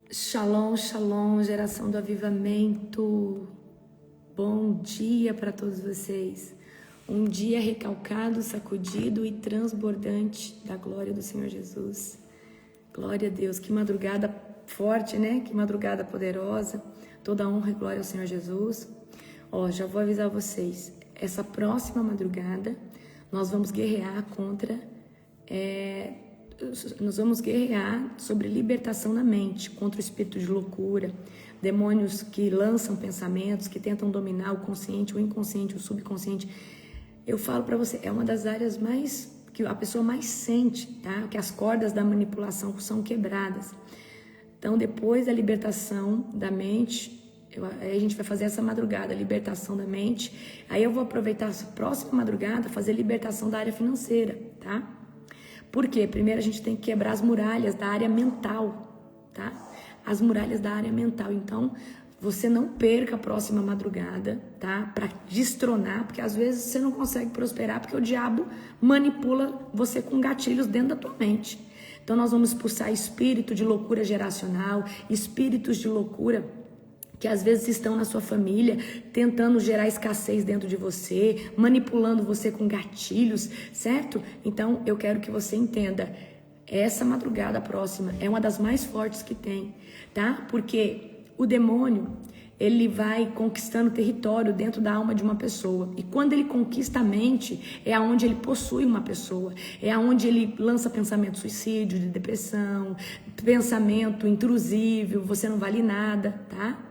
Shalom, shalom, geração do avivamento. Bom dia para todos vocês. Um dia recalcado, sacudido e transbordante da glória do Senhor Jesus. Glória a Deus, que madrugada forte, né? Que madrugada poderosa. Toda honra e glória ao Senhor Jesus. Já vou avisar vocês, essa próxima madrugada nós vamos guerrear nós vamos guerrear sobre libertação na mente, contra o espírito de loucura, demônios que lançam pensamentos, que tentam dominar o consciente, o inconsciente, o subconsciente. Eu falo para você, é uma das áreas que a pessoa mais sente, tá? Que as cordas da manipulação são quebradas. Então, depois da libertação da mente, aí a gente vai fazer essa madrugada, libertação da mente. Aí eu vou aproveitar essa próxima madrugada, fazer libertação da área financeira, tá? Por quê? Primeiro a gente tem que quebrar as muralhas da área mental, tá? As muralhas da área mental. Então, você não perca a próxima madrugada, tá? Para destronar, porque às vezes você não consegue prosperar, porque o diabo manipula você com gatilhos dentro da tua mente. Então, nós vamos expulsar espírito de loucura geracional, espíritos de loucura que às vezes estão na sua família, tentando gerar escassez dentro de você, manipulando você com gatilhos, certo? Então, eu quero que você entenda, essa madrugada próxima é uma das mais fortes que tem, tá? Porque o demônio, ele vai conquistando território dentro da alma de uma pessoa. E quando ele conquista a mente, é aonde ele possui uma pessoa. É aonde ele lança pensamento de suicídio, de depressão, pensamento intrusivo, você não vale nada, tá?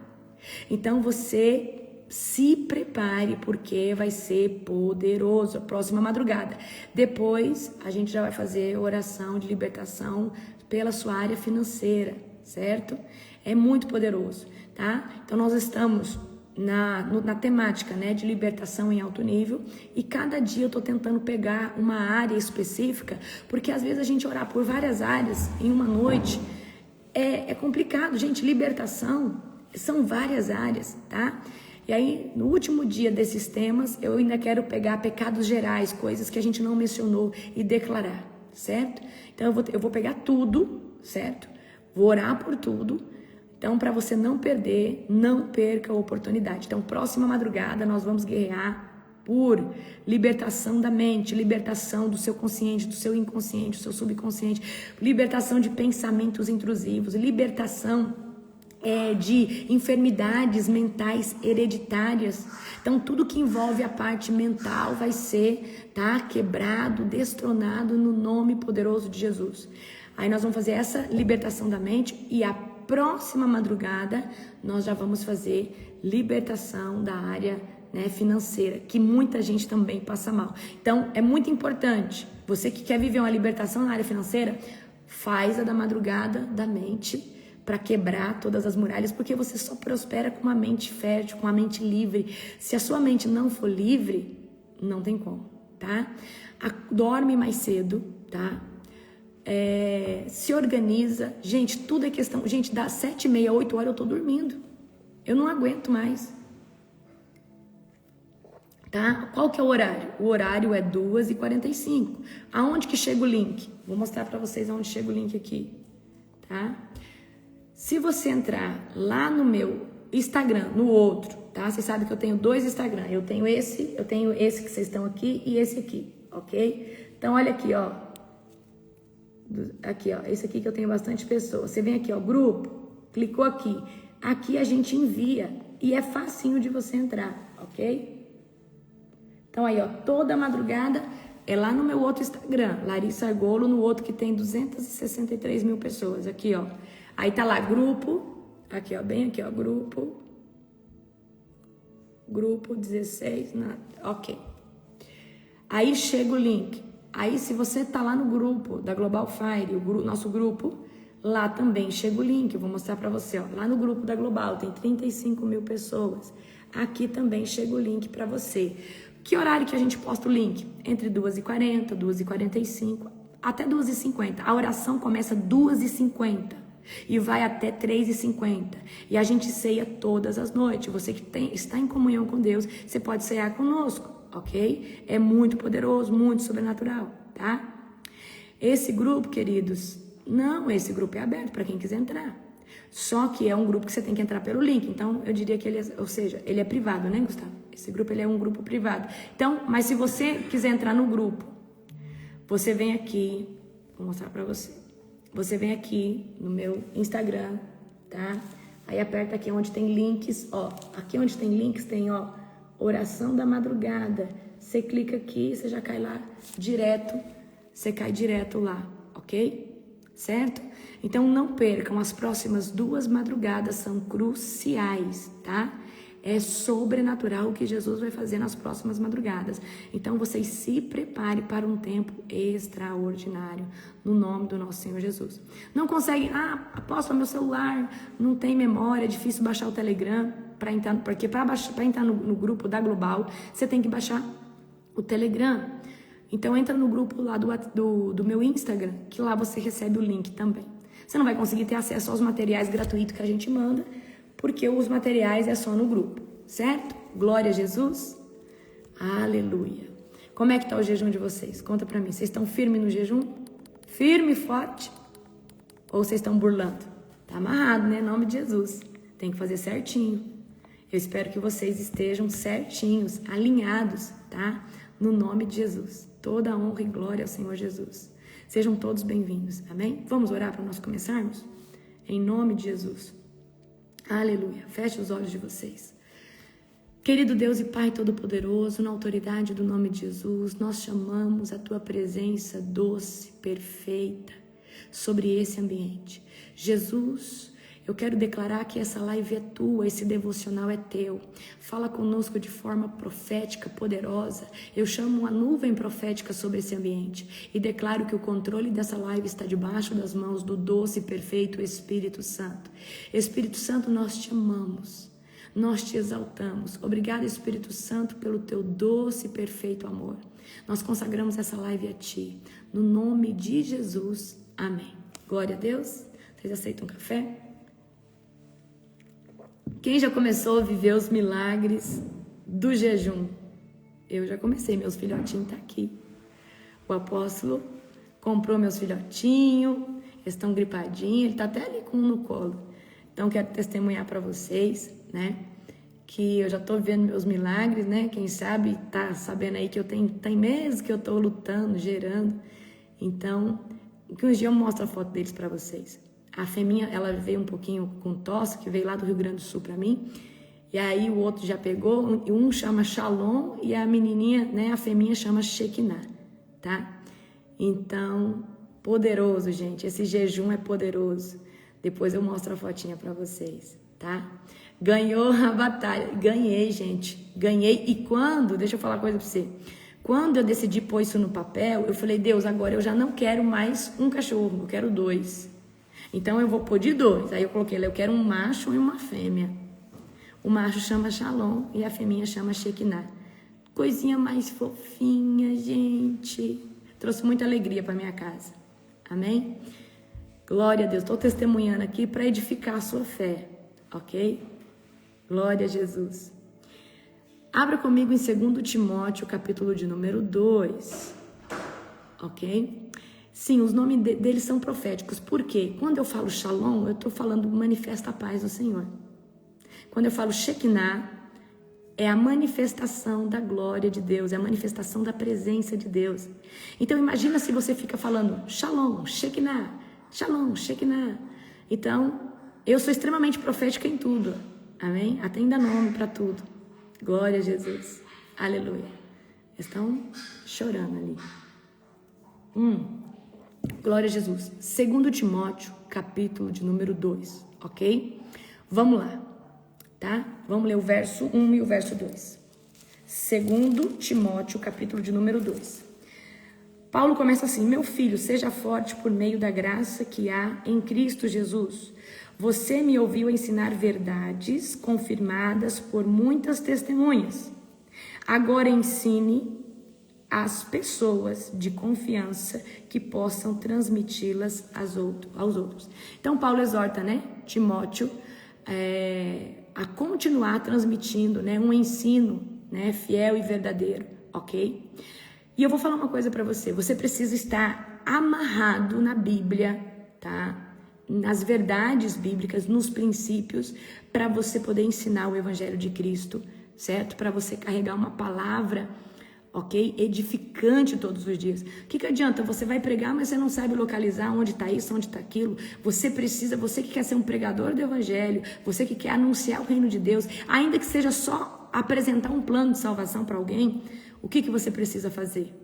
Então você se prepare, porque vai ser poderoso a próxima madrugada. Depois a gente já vai fazer oração de libertação pela sua área financeira, certo? É muito poderoso, tá? Então nós estamos na temática, né, de libertação em alto nível, e cada dia eu tô tentando pegar uma área específica, porque às vezes a gente orar por várias áreas em uma noite é complicado, gente. Libertação são várias áreas, tá? E aí, no último dia desses temas, eu ainda quero pegar pecados gerais, coisas que a gente não mencionou, e declarar, certo? Então, eu vou pegar tudo, certo? Vou orar por tudo. Então, para você não perder, não perca a oportunidade. Então, próxima madrugada, nós vamos guerrear por libertação da mente, libertação do seu consciente, do seu inconsciente, do seu subconsciente, libertação de pensamentos intrusivos, libertação de enfermidades mentais hereditárias. Então, tudo que envolve a parte mental vai ser, tá, quebrado, destronado no nome poderoso de Jesus. Aí nós vamos fazer essa libertação da mente, e a próxima madrugada nós já vamos fazer libertação da área, né, financeira, que muita gente também passa mal. Então, é muito importante, você que quer viver uma libertação na área financeira, faz a da madrugada da mente, para quebrar todas as muralhas, porque você só prospera com uma mente fértil, com uma mente livre. Se a sua mente não for livre, não tem como, tá? Dorme mais cedo, tá? Se organiza. Gente, tudo é questão... Gente, das 7h30, 8h eu tô dormindo. Eu não aguento mais. Tá? Qual que é o horário? O horário é 2h45. Aonde que chega o link? Vou mostrar para vocês aonde chega o link aqui, tá? Se você entrar lá no meu Instagram, no outro, tá? Vocês sabem que eu tenho 2 Instagram. Eu tenho esse que vocês estão aqui e esse aqui, ok? Então, olha aqui, ó. Aqui, ó. Esse aqui que eu tenho bastante pessoas. Você vem aqui, ó, grupo. Clicou aqui. Aqui a gente envia e é facinho de você entrar, ok? Então, aí, ó, toda madrugada é lá no meu outro Instagram, Larissa Argolo, no outro que tem 263 mil pessoas. Aqui, ó. Aí tá lá, grupo, aqui ó, bem aqui ó, grupo 16, ok. Aí chega o link. Aí se você tá lá no grupo da Global Fire, nosso grupo, lá também chega o link. Eu vou mostrar pra você, ó. Lá no grupo da Global tem 35 mil pessoas. Aqui também chega o link pra você. Que horário que a gente posta o link? Entre 2h40, 2h45, até 2h50. A oração começa 2h50. E vai até 3h50. E a gente ceia todas as noites. Você que está em comunhão com Deus, você pode ceiar conosco, ok? É muito poderoso, muito sobrenatural, tá? Esse grupo, queridos, esse grupo é aberto para quem quiser entrar. Só que é um grupo que você tem que entrar pelo link. Então, eu diria que ele é privado, né, Gustavo? Esse grupo, ele é um grupo privado. Então, mas se você quiser entrar no grupo, você vem aqui, vou mostrar pra você. Você vem aqui no meu Instagram, tá? Aí aperta aqui onde tem links, ó. Aqui onde tem links tem, ó, oração da madrugada. Você clica aqui, você já cai lá direto, você cai direto lá, ok? Certo? Então não percam, as próximas 2 madrugadas são cruciais, tá? É sobrenatural o que Jesus vai fazer nas próximas madrugadas. Então vocês se preparem para um tempo extraordinário, no nome do nosso Senhor Jesus. Não conseguem, apóstolo, meu celular não tem memória, é difícil baixar o Telegram, porque para entrar no grupo da Global, você tem que baixar o Telegram. Então entra no grupo lá do meu Instagram, que lá você recebe o link também. Você não vai conseguir ter acesso aos materiais gratuitos que a gente manda, porque os materiais é só no grupo, certo? Glória a Jesus. Aleluia. Como é que tá o jejum de vocês? Conta pra mim. Vocês estão firmes no jejum? Firme e forte? Ou vocês estão burlando? Tá amarrado, né? Em nome de Jesus. Tem que fazer certinho. Eu espero que vocês estejam certinhos, alinhados, tá? No nome de Jesus. Toda a honra e glória ao Senhor Jesus. Sejam todos bem-vindos. Amém? Vamos orar para nós começarmos? Em nome de Jesus. Aleluia. Feche os olhos de vocês. Querido Deus e Pai Todo-Poderoso, na autoridade do nome de Jesus, nós chamamos a Tua presença doce, perfeita, sobre esse ambiente. Jesus, eu quero declarar que essa live é Tua, esse devocional é Teu. Fala conosco de forma profética, poderosa. Eu chamo uma nuvem profética sobre esse ambiente e declaro que o controle dessa live está debaixo das mãos do doce e perfeito Espírito Santo. Espírito Santo, nós te amamos. Nós te exaltamos. Obrigada, Espírito Santo, pelo teu doce e perfeito amor. Nós consagramos essa live a ti. No nome de Jesus. Amém. Glória a Deus. Vocês aceitam um café? Quem já começou a viver os milagres do jejum? Eu já comecei. Meus filhotinhos estão aqui. O apóstolo comprou meus filhotinhos. Eles estão gripadinhos. Ele está até ali com um no colo. Então, quero testemunhar para vocês, né, que eu já tô vendo meus milagres, né? Quem sabe tá sabendo aí que tem meses que eu tô lutando, gerando. Então, que uns dias eu mostro a foto deles para vocês. A fêmea, ela veio um pouquinho com tosse, que veio lá do Rio Grande do Sul para mim. E aí o outro já pegou, um chama Shalom e a menininha, né, a fêmea chama Shekinah, tá? Então, poderoso, gente. Esse jejum é poderoso. Depois eu mostro a fotinha para vocês, tá? Ganhou a batalha. Ganhei, gente. Ganhei. E quando, deixa eu falar uma coisa pra você. Quando eu decidi pôr isso no papel, eu falei, Deus, agora eu já não quero mais um cachorro, eu quero 2. Então eu vou pôr de 2. Aí eu coloquei, eu quero um macho e uma fêmea. O macho chama Shalom e a fêmea chama Shekinah. Coisinha mais fofinha, gente. Trouxe muita alegria para minha casa. Amém? Glória a Deus. Estou testemunhando aqui para edificar a sua fé. Ok? Glória a Jesus. Abra comigo em 2 Timóteo, capítulo de número 2. Ok? Sim, os nomes deles são proféticos. Por quê? Quando eu falo Shalom, eu estou falando manifesta a paz do Senhor. Quando eu falo Shekinah, é a manifestação da glória de Deus, é a manifestação da presença de Deus. Então imagina se você fica falando Shalom, Shekinah, Shalom, Shekinah. Então, eu sou extremamente profética em tudo. Amém? Até ainda nome para tudo. Glória a Jesus. Aleluia. Estão chorando ali. Glória a Jesus. 2 Timóteo, capítulo de número 2. Ok? Vamos lá. Tá? Vamos ler o verso 1 e o verso 2. 2 Timóteo, capítulo de número 2. Paulo começa assim: meu filho, seja forte por meio da graça que há em Cristo Jesus. Você me ouviu ensinar verdades confirmadas por muitas testemunhas. Agora ensine as pessoas de confiança que possam transmiti-las aos outros. Então Paulo exorta, né, Timóteo a continuar transmitindo, né, um ensino, né, fiel e verdadeiro, ok? E eu vou falar uma coisa para você. Você precisa estar amarrado na Bíblia, tá? nas verdades bíblicas, nos princípios, para você poder ensinar o Evangelho de Cristo, certo? Para você carregar uma palavra, ok? Edificante todos os dias. O que adianta? Você vai pregar, mas você não sabe localizar onde está isso, onde está aquilo. Você que quer ser um pregador do Evangelho, você que quer anunciar o reino de Deus, ainda que seja só apresentar um plano de salvação para alguém, o que você precisa fazer?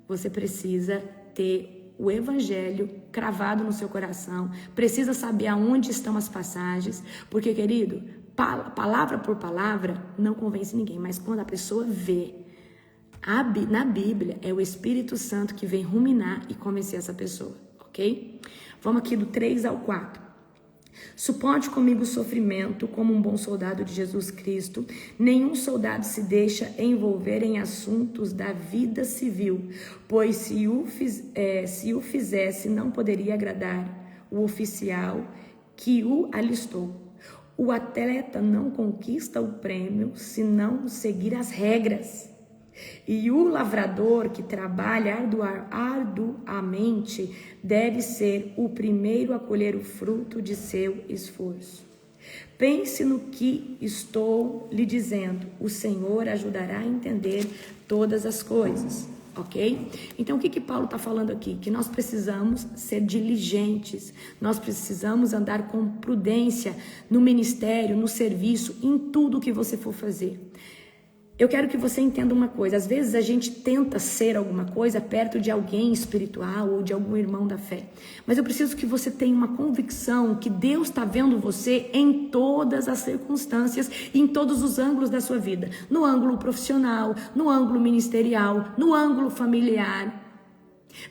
Você precisa ter o Evangelho cravado no seu coração, precisa saber aonde estão as passagens, porque, querido, palavra por palavra não convence ninguém, mas quando a pessoa vê, na Bíblia é o Espírito Santo que vem ruminar e convencer essa pessoa, ok? Vamos aqui do 3 ao 4. Suporte comigo o sofrimento como um bom soldado de Jesus Cristo. Nenhum soldado se deixa envolver em assuntos da vida civil, pois se o fizesse não poderia agradar o oficial que o alistou. O atleta não conquista o prêmio se não seguir as regras. E o lavrador que trabalha arduamente deve ser o primeiro a colher o fruto de seu esforço. Pense no que estou lhe dizendo. O Senhor ajudará a entender todas as coisas, ok? Então, o que Paulo está falando aqui? Que nós precisamos ser diligentes, nós precisamos andar com prudência no ministério, no serviço, em tudo que você for fazer. Eu quero que você entenda uma coisa, às vezes a gente tenta ser alguma coisa perto de alguém espiritual ou de algum irmão da fé, mas eu preciso que você tenha uma convicção que Deus está vendo você em todas as circunstâncias e em todos os ângulos da sua vida, no ângulo profissional, no ângulo ministerial, no ângulo familiar.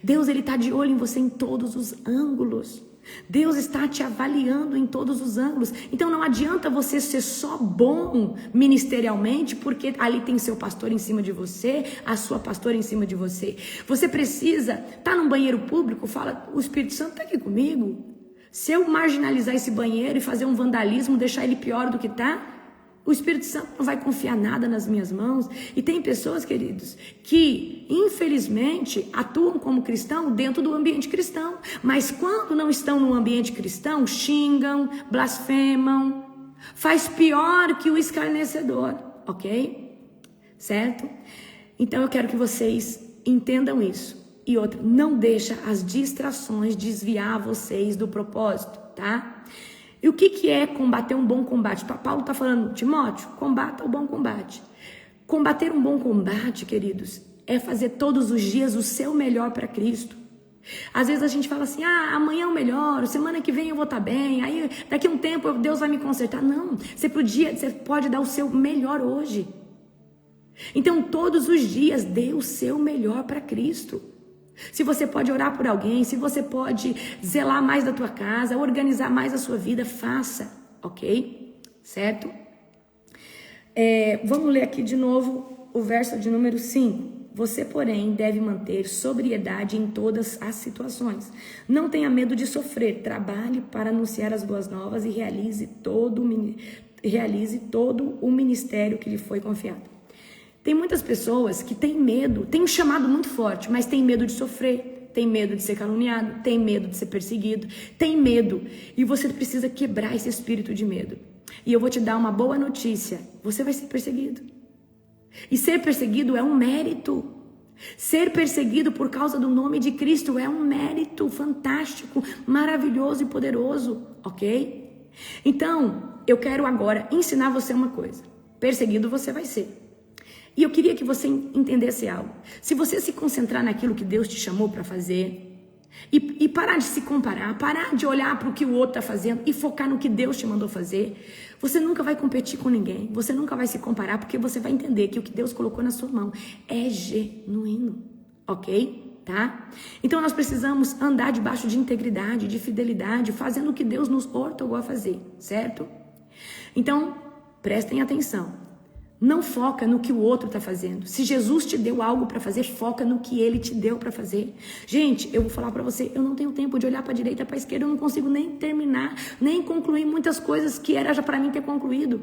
Deus, ele está de olho em você em todos os ângulos. Deus está te avaliando em todos os ângulos. Então não adianta você ser só bom ministerialmente porque ali tem seu pastor em cima de você, a sua pastora em cima de você. Você precisa estar num banheiro público, fala, o Espírito Santo está aqui comigo. Se eu marginalizar esse banheiro e fazer um vandalismo, deixar ele pior do que está, o Espírito Santo não vai confiar nada nas minhas mãos. E tem pessoas, queridos, que infelizmente atuam como cristão dentro do ambiente cristão, mas quando não estão no ambiente cristão, xingam, blasfemam, faz pior que o escarnecedor, ok? Certo? Então eu quero que vocês entendam isso. E outra, não deixa as distrações desviar vocês do propósito, tá? E o que é combater um bom combate? Paulo está falando, Timóteo, combata o bom combate. Combater um bom combate, queridos, é fazer todos os dias o seu melhor para Cristo. Às vezes a gente fala assim, amanhã é o melhor, semana que vem eu vou estar bem, aí daqui a um tempo Deus vai me consertar. Não, você pode dar o seu melhor hoje. Então todos os dias dê o seu melhor para Cristo. Se você pode orar por alguém, se você pode zelar mais da tua casa, organizar mais a sua vida, faça, ok? Certo? Vamos ler aqui de novo o verso de número 5. Você, porém, deve manter sobriedade em todas as situações. Não tenha medo de sofrer, trabalhe para anunciar as boas novas e realize todo o ministério que lhe foi confiado. Tem muitas pessoas que têm medo, têm um chamado muito forte, mas têm medo de sofrer, têm medo de ser caluniado, têm medo de ser perseguido, têm medo. E você precisa quebrar esse espírito de medo. E eu vou te dar uma boa notícia, você vai ser perseguido. E ser perseguido é um mérito. Ser perseguido por causa do nome de Cristo é um mérito fantástico, maravilhoso e poderoso, ok? Então, eu quero agora ensinar você uma coisa. Perseguido você vai ser. E eu queria que você entendesse algo. Se você se concentrar naquilo que Deus te chamou para fazer e parar de se comparar, parar de olhar para o que o outro está fazendo e focar no que Deus te mandou fazer, você nunca vai competir com ninguém, você nunca vai se comparar, porque você vai entender que o que Deus colocou na sua mão é genuíno, ok? Tá? Então nós precisamos andar debaixo de integridade, de fidelidade, fazendo o que Deus nos ortogou a fazer, certo? Então, prestem atenção. Não foca no que o outro está fazendo. Se Jesus te deu algo para fazer, foca no que Ele te deu para fazer. Gente, eu vou falar para você, eu não tenho tempo de olhar para a direita, para a esquerda, eu não consigo nem terminar, nem concluir muitas coisas que era já para mim ter concluído.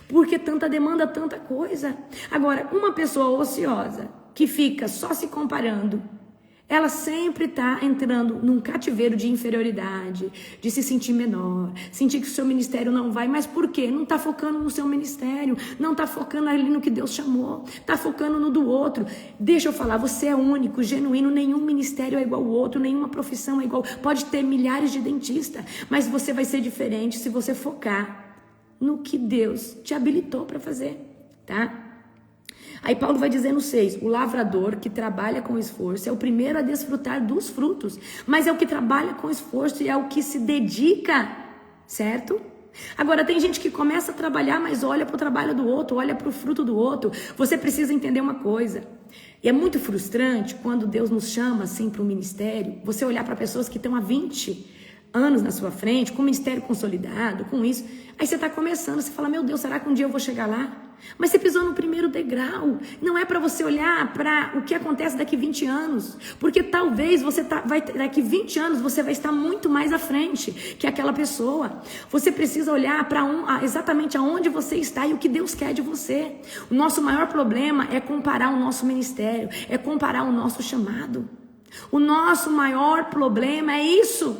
Porque tanta demanda, tanta coisa. Agora, uma pessoa ociosa que fica só se comparando, Ela sempre está entrando num cativeiro de inferioridade, de se sentir menor, sentir que o seu ministério não vai. Mas por quê? Não está focando no seu ministério, não está focando ali no que Deus chamou, está focando no do outro. Deixa eu falar, você é único, genuíno, nenhum ministério é igual ao outro, nenhuma profissão é igual. Pode ter milhares de dentistas, mas você vai ser diferente se você focar no que Deus te habilitou para fazer, tá? Aí Paulo vai dizer no 6, o lavrador que trabalha com esforço é o primeiro a desfrutar dos frutos, mas é o que trabalha com esforço e é o que se dedica, certo? Agora tem gente que começa a trabalhar, mas olha para o trabalho do outro, olha para o fruto do outro. Você precisa entender uma coisa, e é muito frustrante quando Deus nos chama assim para um ministério, você olhar para pessoas que estão há 20 anos na sua frente, com o ministério consolidado, com isso, aí você está começando, você fala, meu Deus, será que um dia eu vou chegar lá? Mas você pisou no primeiro degrau. Não é para você olhar para o que acontece daqui 20 anos. Porque talvez daqui 20 anos você vai estar muito mais à frente que aquela pessoa. Você precisa olhar para exatamente aonde você está e o que Deus quer de você. O nosso maior problema é comparar o nosso ministério, é comparar o nosso chamado. O nosso maior problema é isso.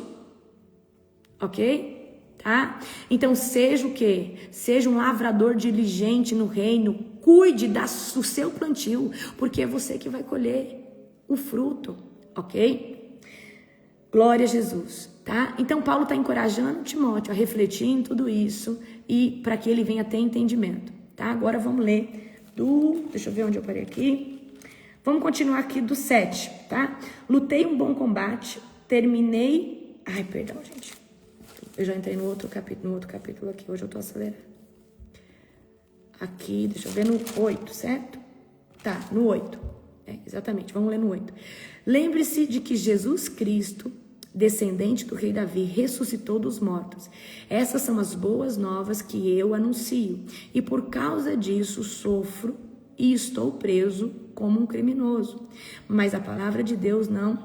Ok? Tá? Então seja o quê? Seja um lavrador diligente no reino, cuide do seu plantio, porque é você que vai colher o fruto, ok? Glória a Jesus, tá? Então Paulo está encorajando Timóteo a refletir em tudo isso e para que ele venha ter entendimento, tá? Agora vamos ler deixa eu ver onde eu parei aqui. Vamos continuar aqui do 7, tá? Lutei um bom combate, terminei... Ai, perdão, gente. Eu já entrei no outro capítulo aqui, hoje eu tô acelerando. Aqui, deixa eu ver no 8, certo? Tá, no 8. Exatamente, vamos ler no 8. Lembre-se de que Jesus Cristo, descendente do rei Davi, ressuscitou dos mortos. Essas são as boas novas que eu anuncio. E por causa disso sofro e estou preso como um criminoso. Mas a palavra de Deus não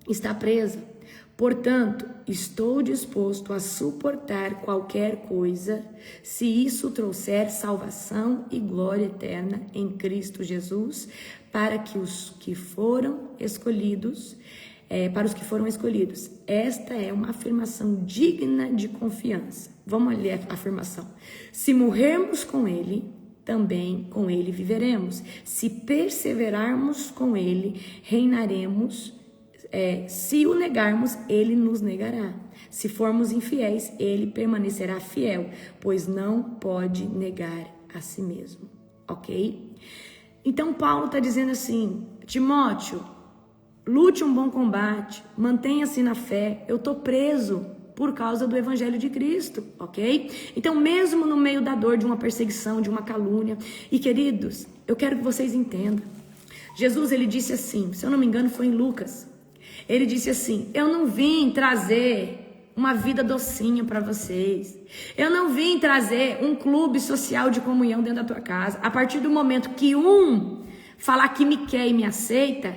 está presa. Portanto, estou disposto a suportar qualquer coisa, se isso trouxer salvação e glória eterna em Cristo Jesus, para os que foram escolhidos. Esta é uma afirmação digna de confiança. Vamos ler a afirmação. Se morrermos com Ele, também com Ele viveremos. Se perseverarmos com Ele, reinaremos. Se o negarmos, Ele nos negará. Se formos infiéis, Ele permanecerá fiel, pois não pode negar a si mesmo. Ok? Então Paulo está dizendo assim, Timóteo, lute um bom combate, mantenha-se na fé. Eu estou preso por causa do Evangelho de Cristo, ok? Então mesmo no meio da dor, de uma perseguição, de uma calúnia, e queridos, eu quero que vocês entendam, Jesus ele disse assim, se eu não me engano foi em Lucas, ele disse assim, eu não vim trazer uma vida docinha para vocês. Eu não vim trazer um clube social de comunhão dentro da tua casa. A partir do momento que um falar que me quer e me aceita,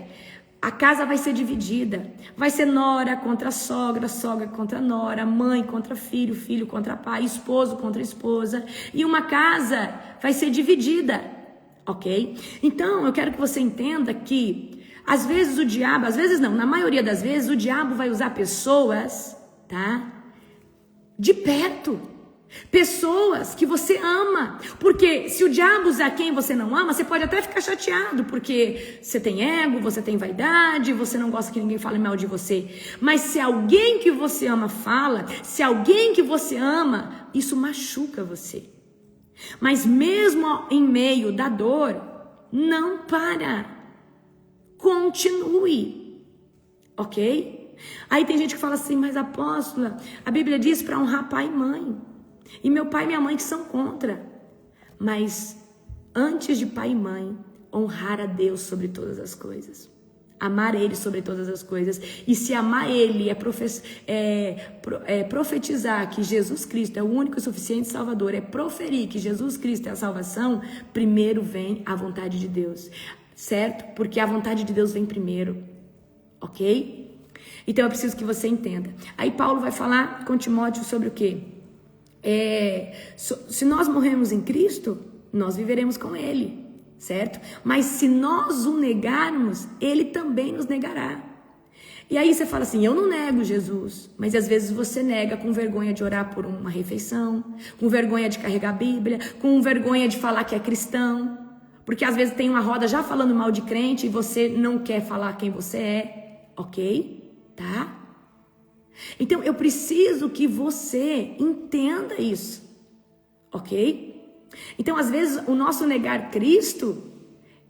a casa vai ser dividida. Vai ser nora contra sogra, sogra contra nora, mãe contra filho, filho contra pai, esposo contra esposa. E uma casa vai ser dividida, ok? Então, eu quero que você entenda que às vezes o diabo, às vezes não, na maioria das vezes o diabo vai usar pessoas, tá? De perto. Pessoas que você ama. Porque se o diabo usar quem você não ama, você pode até ficar chateado, porque você tem ego, você tem vaidade, você não gosta que ninguém fale mal de você. Mas se alguém que você ama fala, se alguém que você ama, isso machuca você. Mas mesmo em meio da dor, não para. Continue, ok? Aí tem gente que fala assim, mas apóstola, a Bíblia diz para honrar pai e mãe. E meu pai e minha mãe que são contra. Mas antes de pai e mãe, honrar a Deus sobre todas as coisas. Amar Ele sobre todas as coisas. E se amar Ele é profetizar que Jesus Cristo é o único e suficiente Salvador, é proferir que Jesus Cristo é a salvação, primeiro vem a vontade de Deus. Certo? Porque a vontade de Deus vem primeiro, ok? Então eu preciso que você entenda. Aí Paulo vai falar com Timóteo sobre o quê? Se nós morrermos em Cristo, nós viveremos com Ele, certo? Mas se nós o negarmos, Ele também nos negará. E aí você fala assim, eu não nego Jesus, mas às vezes você nega com vergonha de orar por uma refeição, com vergonha de carregar a Bíblia, com vergonha de falar que é cristão, porque às vezes tem uma roda já falando mal de crente e você não quer falar quem você é, ok? Tá? Então eu preciso que você entenda isso, ok? Então às vezes o nosso negar Cristo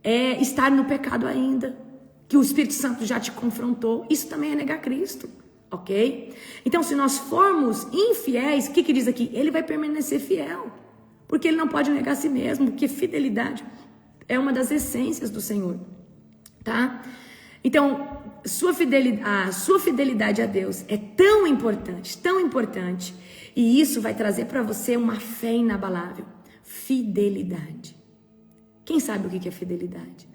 é estar no pecado ainda, que o Espírito Santo já te confrontou, isso também é negar Cristo, ok? Então, se nós formos infiéis, o que diz aqui? Ele vai permanecer fiel, porque ele não pode negar a si mesmo, porque fidelidade é uma das essências do Senhor, tá? Então, a sua fidelidade a Deus é tão importante, e isso vai trazer para você uma fé inabalável. Fidelidade. Quem sabe o que é fidelidade?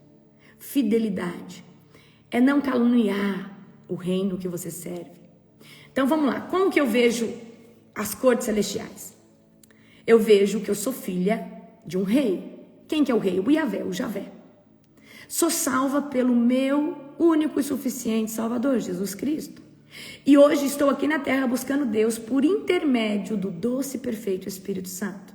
Fidelidade é não caluniar o reino que você serve. Então vamos lá, como que eu vejo as cortes celestiais? Eu vejo que eu sou filha de um rei. Quem que é o rei? O Yahvé, o Javé. Sou salva pelo meu único e suficiente Salvador, Jesus Cristo. E hoje estou aqui na terra buscando Deus por intermédio do doce e perfeito Espírito Santo.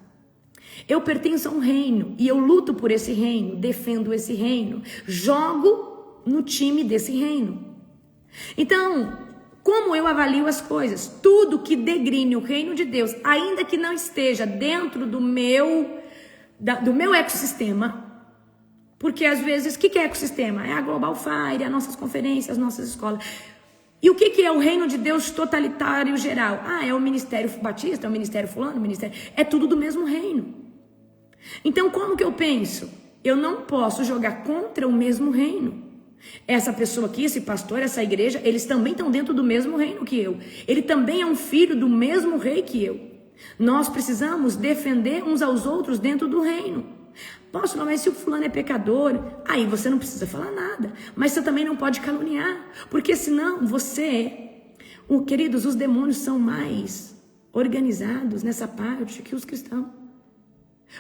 Eu pertenço a um reino e eu luto por esse reino, defendo esse reino, jogo no time desse reino. Então, como eu avalio as coisas? Tudo que degrine o reino de Deus, ainda que não esteja dentro do meu ecossistema, porque às vezes, o que é ecossistema? É a Global Fire, as nossas conferências, as nossas escolas. E o que é o reino de Deus totalitário geral? É o ministério batista, é o ministério fulano, é tudo do mesmo reino. Então, como que eu penso? Eu não posso jogar contra o mesmo reino. Essa pessoa aqui, esse pastor, essa igreja, eles também estão dentro do mesmo reino que eu. Ele também é um filho do mesmo rei que eu. Nós precisamos defender uns aos outros dentro do reino. Posso, mas se o fulano é pecador, aí você não precisa falar nada. Mas você também não pode caluniar, porque senão queridos, os demônios são mais organizados nessa parte que os cristãos.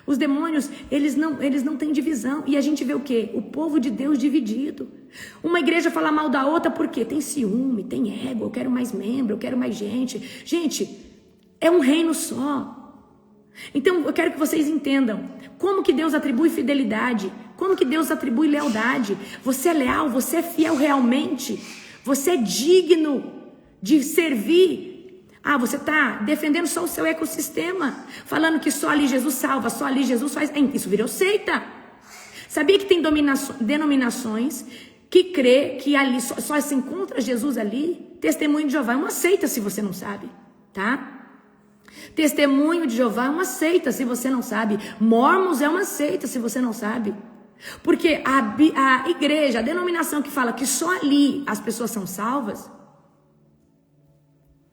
Os demônios, eles não têm divisão. E a gente vê o quê? O povo de Deus dividido. Uma igreja fala mal da outra porque tem ciúme, tem ego, eu quero mais membro, eu quero mais gente. Gente, é um reino só. Então eu quero que vocês entendam como que Deus atribui fidelidade, como que Deus atribui lealdade. Você é leal, você é fiel realmente, você é digno de servir. Você está defendendo só o seu ecossistema, falando que só ali Jesus salva, só ali Jesus faz. Isso virou seita. Sabia que tem denominações que crê que ali só se encontra Jesus ali? Testemunho de Jeová é uma seita, se você não sabe, tá? Testemunho de Jeová é uma seita, se você não sabe. Mormons é uma seita, se você não sabe. Porque a igreja, a denominação que fala que só ali as pessoas são salvas,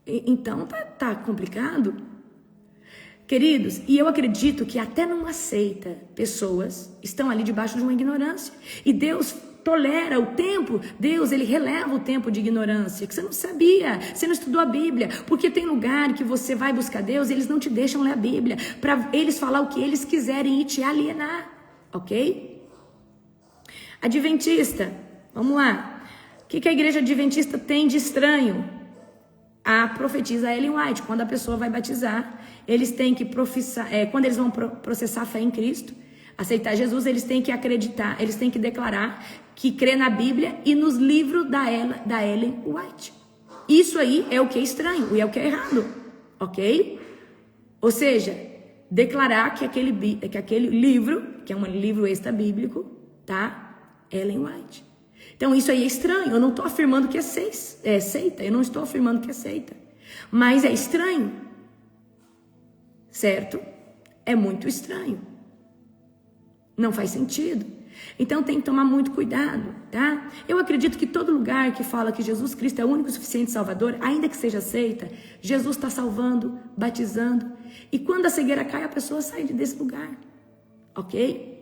então tá complicado. Queridos, e eu acredito que até numa seita, pessoas estão ali debaixo de uma ignorância. E Deus tolera o tempo, Deus, ele releva o tempo de ignorância, que você não sabia, você não estudou a Bíblia. Porque tem lugar que você vai buscar Deus, eles não te deixam ler a Bíblia, para eles falar o que eles quiserem e te alienar, ok? Adventista, vamos lá. O que a igreja adventista tem de estranho? A profetisa Ellen White, quando a pessoa vai batizar, eles têm que professar, quando eles vão processar a fé em Cristo, aceitar Jesus, eles têm que acreditar, eles têm que declarar que crê na Bíblia e nos livros da Ellen White. Isso aí é o que é estranho e é o que é errado, ok? Ou seja, declarar que aquele livro, que é um livro extra-bíblico, tá? Ellen White. Então isso aí é estranho, eu não estou afirmando que é seita, eu não estou afirmando que é seita, mas é estranho, certo? É muito estranho, não faz sentido, então tem que tomar muito cuidado, tá? Eu acredito que todo lugar que fala que Jesus Cristo é o único e suficiente Salvador, ainda que seja seita, Jesus está salvando, batizando, e quando a cegueira cai, a pessoa sai desse lugar, ok?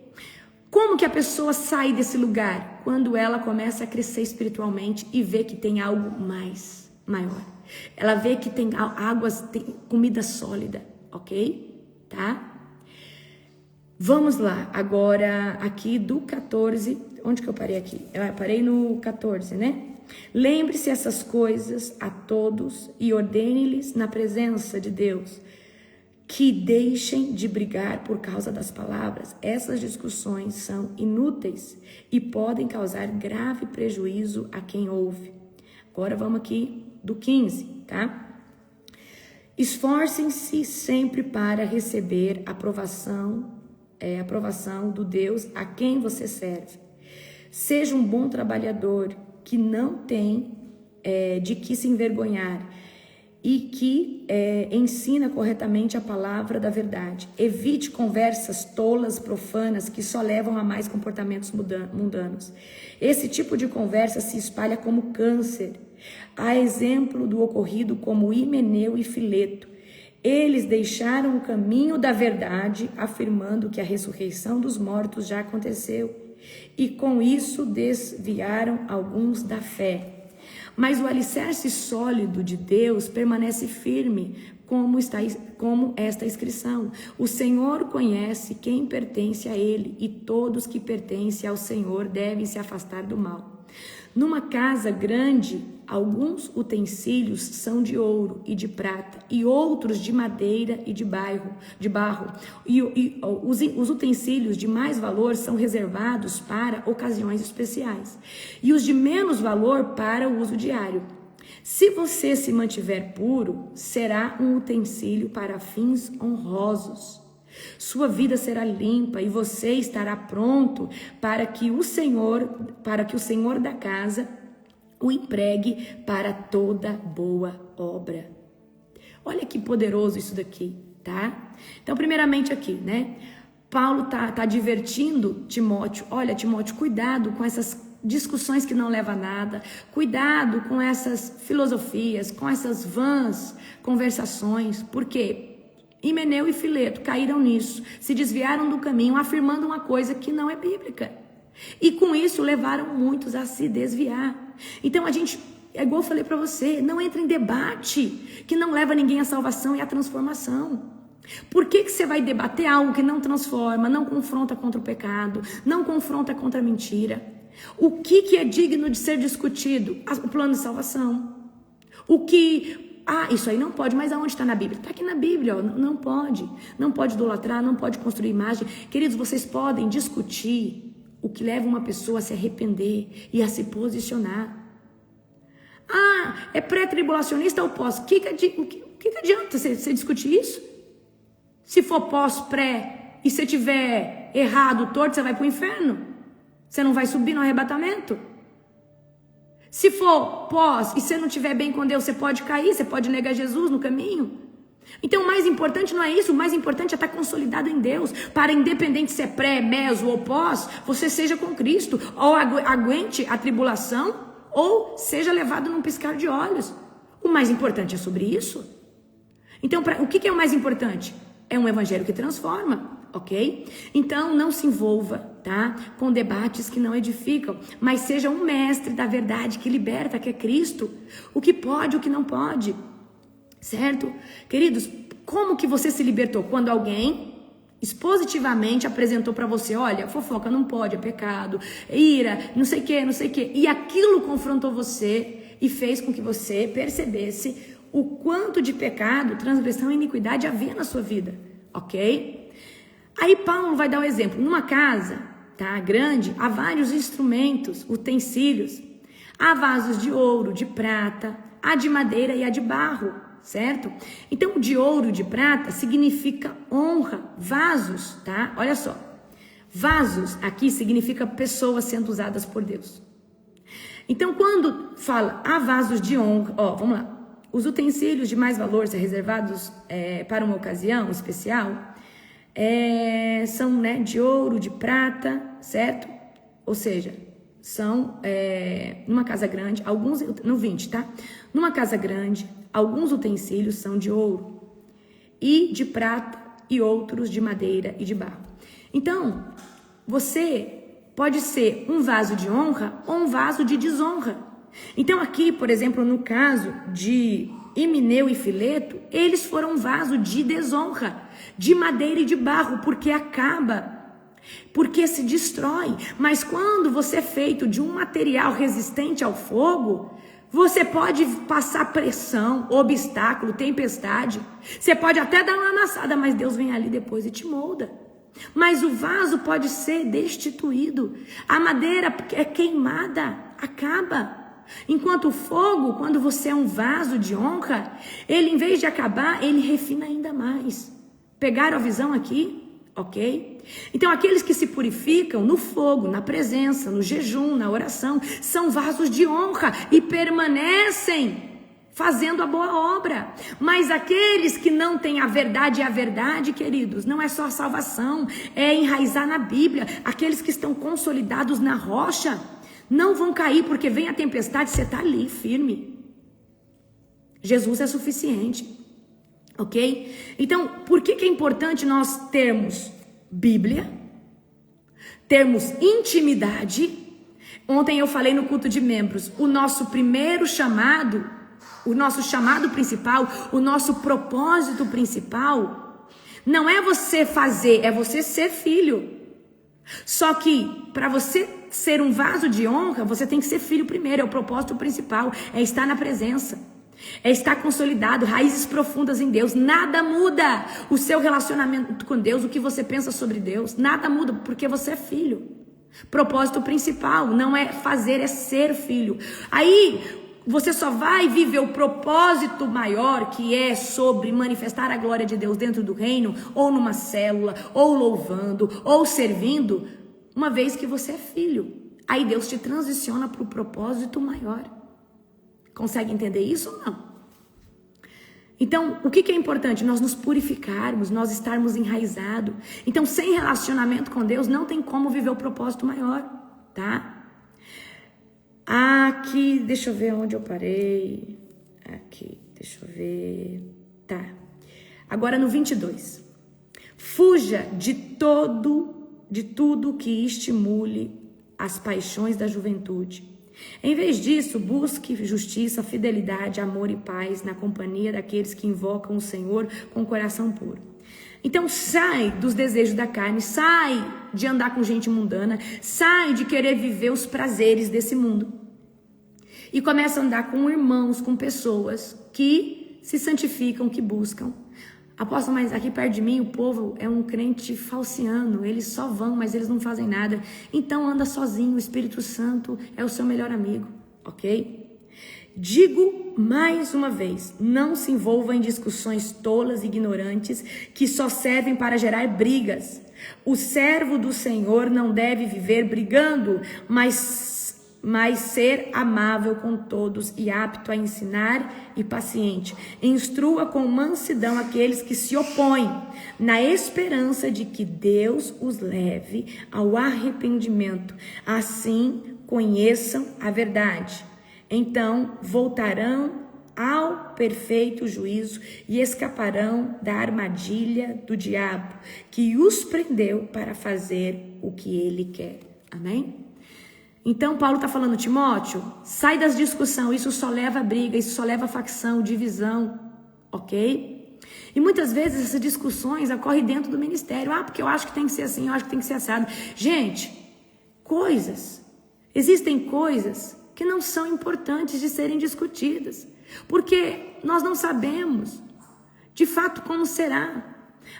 Como que a pessoa sai desse lugar? Quando ela começa a crescer espiritualmente e vê que tem algo maior. Ela vê que tem águas, tem comida sólida, ok? Tá? Vamos lá, agora aqui do 14, onde que eu parei aqui? Eu parei no 14, né? Lembre-se essas coisas a todos e ordene-lhes na presença de Deus que deixem de brigar por causa das palavras. Essas discussões são inúteis e podem causar grave prejuízo a quem ouve. Agora vamos aqui do 15, tá? Esforcem-se sempre para receber aprovação do Deus a quem você serve. Seja um bom trabalhador que não tem de que se envergonhar e que ensina corretamente a palavra da verdade. Evite conversas tolas, profanas, que só levam a mais comportamentos mundanos. Esse tipo de conversa se espalha como câncer. Há exemplo do ocorrido como Himeneu e Fileto. Eles deixaram o caminho da verdade, afirmando que a ressurreição dos mortos já aconteceu, e com isso desviaram alguns da fé. Mas o alicerce sólido de Deus permanece firme, como esta inscrição. O Senhor conhece quem pertence a Ele, e todos que pertencem ao Senhor devem se afastar do mal. Numa casa grande, alguns utensílios são de ouro e de prata, e outros de madeira e de barro. Os utensílios de mais valor são reservados para ocasiões especiais, e os de menos valor para o uso diário. Se você se mantiver puro, será um utensílio para fins honrosos. Sua vida será limpa e você estará pronto para que o Senhor da casa o empregue para toda boa obra. Olha que poderoso isso daqui, tá? Então, primeiramente aqui, né? Paulo tá advertindo Timóteo. Olha, Timóteo, cuidado com essas discussões que não levam a nada. Cuidado com essas filosofias, com essas vãs conversações. Por quê? Himeneu e Fileto caíram nisso, se desviaram do caminho, afirmando uma coisa que não é bíblica. E com isso levaram muitos a se desviar. Então é igual eu falei para você, não entra em debate que não leva ninguém à salvação e à transformação. Por que você vai debater algo que não transforma, não confronta contra o pecado, não confronta contra a mentira? O que é digno de ser discutido? O plano de salvação. Isso aí não pode, mas aonde está na Bíblia? Está aqui na Bíblia, ó. Não pode idolatrar, não pode construir imagem. Queridos, vocês podem discutir o que leva uma pessoa a se arrepender e a se posicionar. É pré-tribulacionista ou pós? O que adianta você discutir isso? Se for pós-pré e você tiver errado, torto, você vai para o inferno. Você não vai subir no arrebatamento. Se for pós e você não estiver bem com Deus, você pode cair, você pode negar Jesus no caminho. Então o mais importante não é isso, o mais importante é estar consolidado em Deus, para independente se é pré, meso ou pós, você seja com Cristo, ou aguente a tribulação, ou seja levado num piscar de olhos. O mais importante é sobre isso. Então o que é o mais importante? É um evangelho que transforma. Ok? Então não se envolva, tá? Com debates que não edificam, mas seja um mestre da verdade que liberta, que é Cristo. O que pode, o que não pode, certo? Queridos, como que você se libertou? Quando alguém expositivamente apresentou para você, olha, fofoca não pode, é pecado, ira, não sei o que, e aquilo confrontou você e fez com que você percebesse o quanto de pecado, transgressão e iniquidade havia na sua vida, ok? Aí Paulo vai dar o exemplo. Numa casa, tá, grande, há vários instrumentos, utensílios. Há vasos de ouro, de prata, há de madeira e há de barro, certo? Então, de ouro, de prata, significa honra. Vasos, tá? Olha só. Vasos aqui significa pessoas sendo usadas por Deus. Então, quando fala há vasos de honra, vamos lá. Os utensílios de mais valor são reservados para uma ocasião especial. São, né, de ouro, de prata, certo? Ou seja, são numa casa grande, alguns no 20, tá? Numa casa grande, alguns utensílios são de ouro e de prata e outros de madeira e de barro. Então, você pode ser um vaso de honra ou um vaso de desonra. Então aqui, por exemplo, no caso de Himeneu e Fileto, eles foram um vaso de desonra, de madeira e de barro, porque acaba porque se destrói. Mas quando você é feito de um material resistente ao fogo, você pode passar pressão, obstáculo, tempestade. Você pode até dar uma amassada, mas Deus vem ali depois e te molda. Mas o vaso pode ser destituído. A madeira é queimada, acaba. Enquanto o fogo, quando você é um vaso de honra, ele, em vez de acabar, ele refina ainda mais. Pegaram a visão aqui? Ok? Então, aqueles que se purificam no fogo, na presença, no jejum, na oração, são vasos de honra e permanecem fazendo a boa obra. Mas aqueles que não têm a verdade, queridos, não é só a salvação, é enraizar na Bíblia. Aqueles que estão consolidados na rocha não vão cair, porque vem a tempestade, você está ali, firme. Jesus é suficiente. Ok? Então, por que é importante nós termos Bíblia, termos intimidade? Ontem eu falei no culto de membros, o nosso primeiro chamado, o nosso chamado principal, o nosso propósito principal, não é você fazer, é você ser filho. Só que, para você ser um vaso de honra, você tem que ser filho primeiro, é o propósito principal, é estar na presença. É estar consolidado, raízes profundas em Deus. Nada muda o seu relacionamento com Deus, o que você pensa sobre Deus. Nada muda, porque você é filho. Propósito principal não é fazer, é ser filho. Aí você só vai viver o propósito maior, que é sobre manifestar a glória de Deus dentro do reino, ou numa célula, ou louvando, ou servindo, uma vez que você é filho. Aí Deus te transiciona para o propósito maior. Consegue entender isso ou não? Então, o que é importante? Nós nos purificarmos, nós estarmos enraizados. Então, sem relacionamento com Deus, não tem como viver o propósito maior, tá? Aqui, deixa eu ver onde eu parei. Aqui, deixa eu ver. Tá. Agora no 22. Fuja de tudo que estimule as paixões da juventude. Em vez disso, busque justiça, fidelidade, amor e paz na companhia daqueles que invocam o Senhor com o coração puro. Então sai dos desejos da carne, sai de andar com gente mundana, sai de querer viver os prazeres desse mundo. E começa a andar com irmãos, com pessoas que se santificam, que buscam. Apóstolo, mas aqui perto de mim o povo é um crente falciano, eles só vão, mas eles não fazem nada. Então anda sozinho, o Espírito Santo é o seu melhor amigo, ok? Digo mais uma vez, não se envolva em discussões tolas e ignorantes que só servem para gerar brigas. O servo do Senhor não deve viver brigando, mas ser amável com todos e apto a ensinar e paciente. Instrua com mansidão aqueles que se opõem, na esperança de que Deus os leve ao arrependimento. Assim conheçam a verdade. Então voltarão ao perfeito juízo e escaparão da armadilha do diabo, que os prendeu para fazer o que ele quer. Amém? Então Paulo está falando, Timóteo, sai das discussões, isso só leva a briga, isso só leva a facção, divisão, ok? E muitas vezes essas discussões ocorrem dentro do ministério, porque eu acho que tem que ser assim, eu acho que tem que ser assado. Gente, existem coisas que não são importantes de serem discutidas, porque nós não sabemos de fato como será.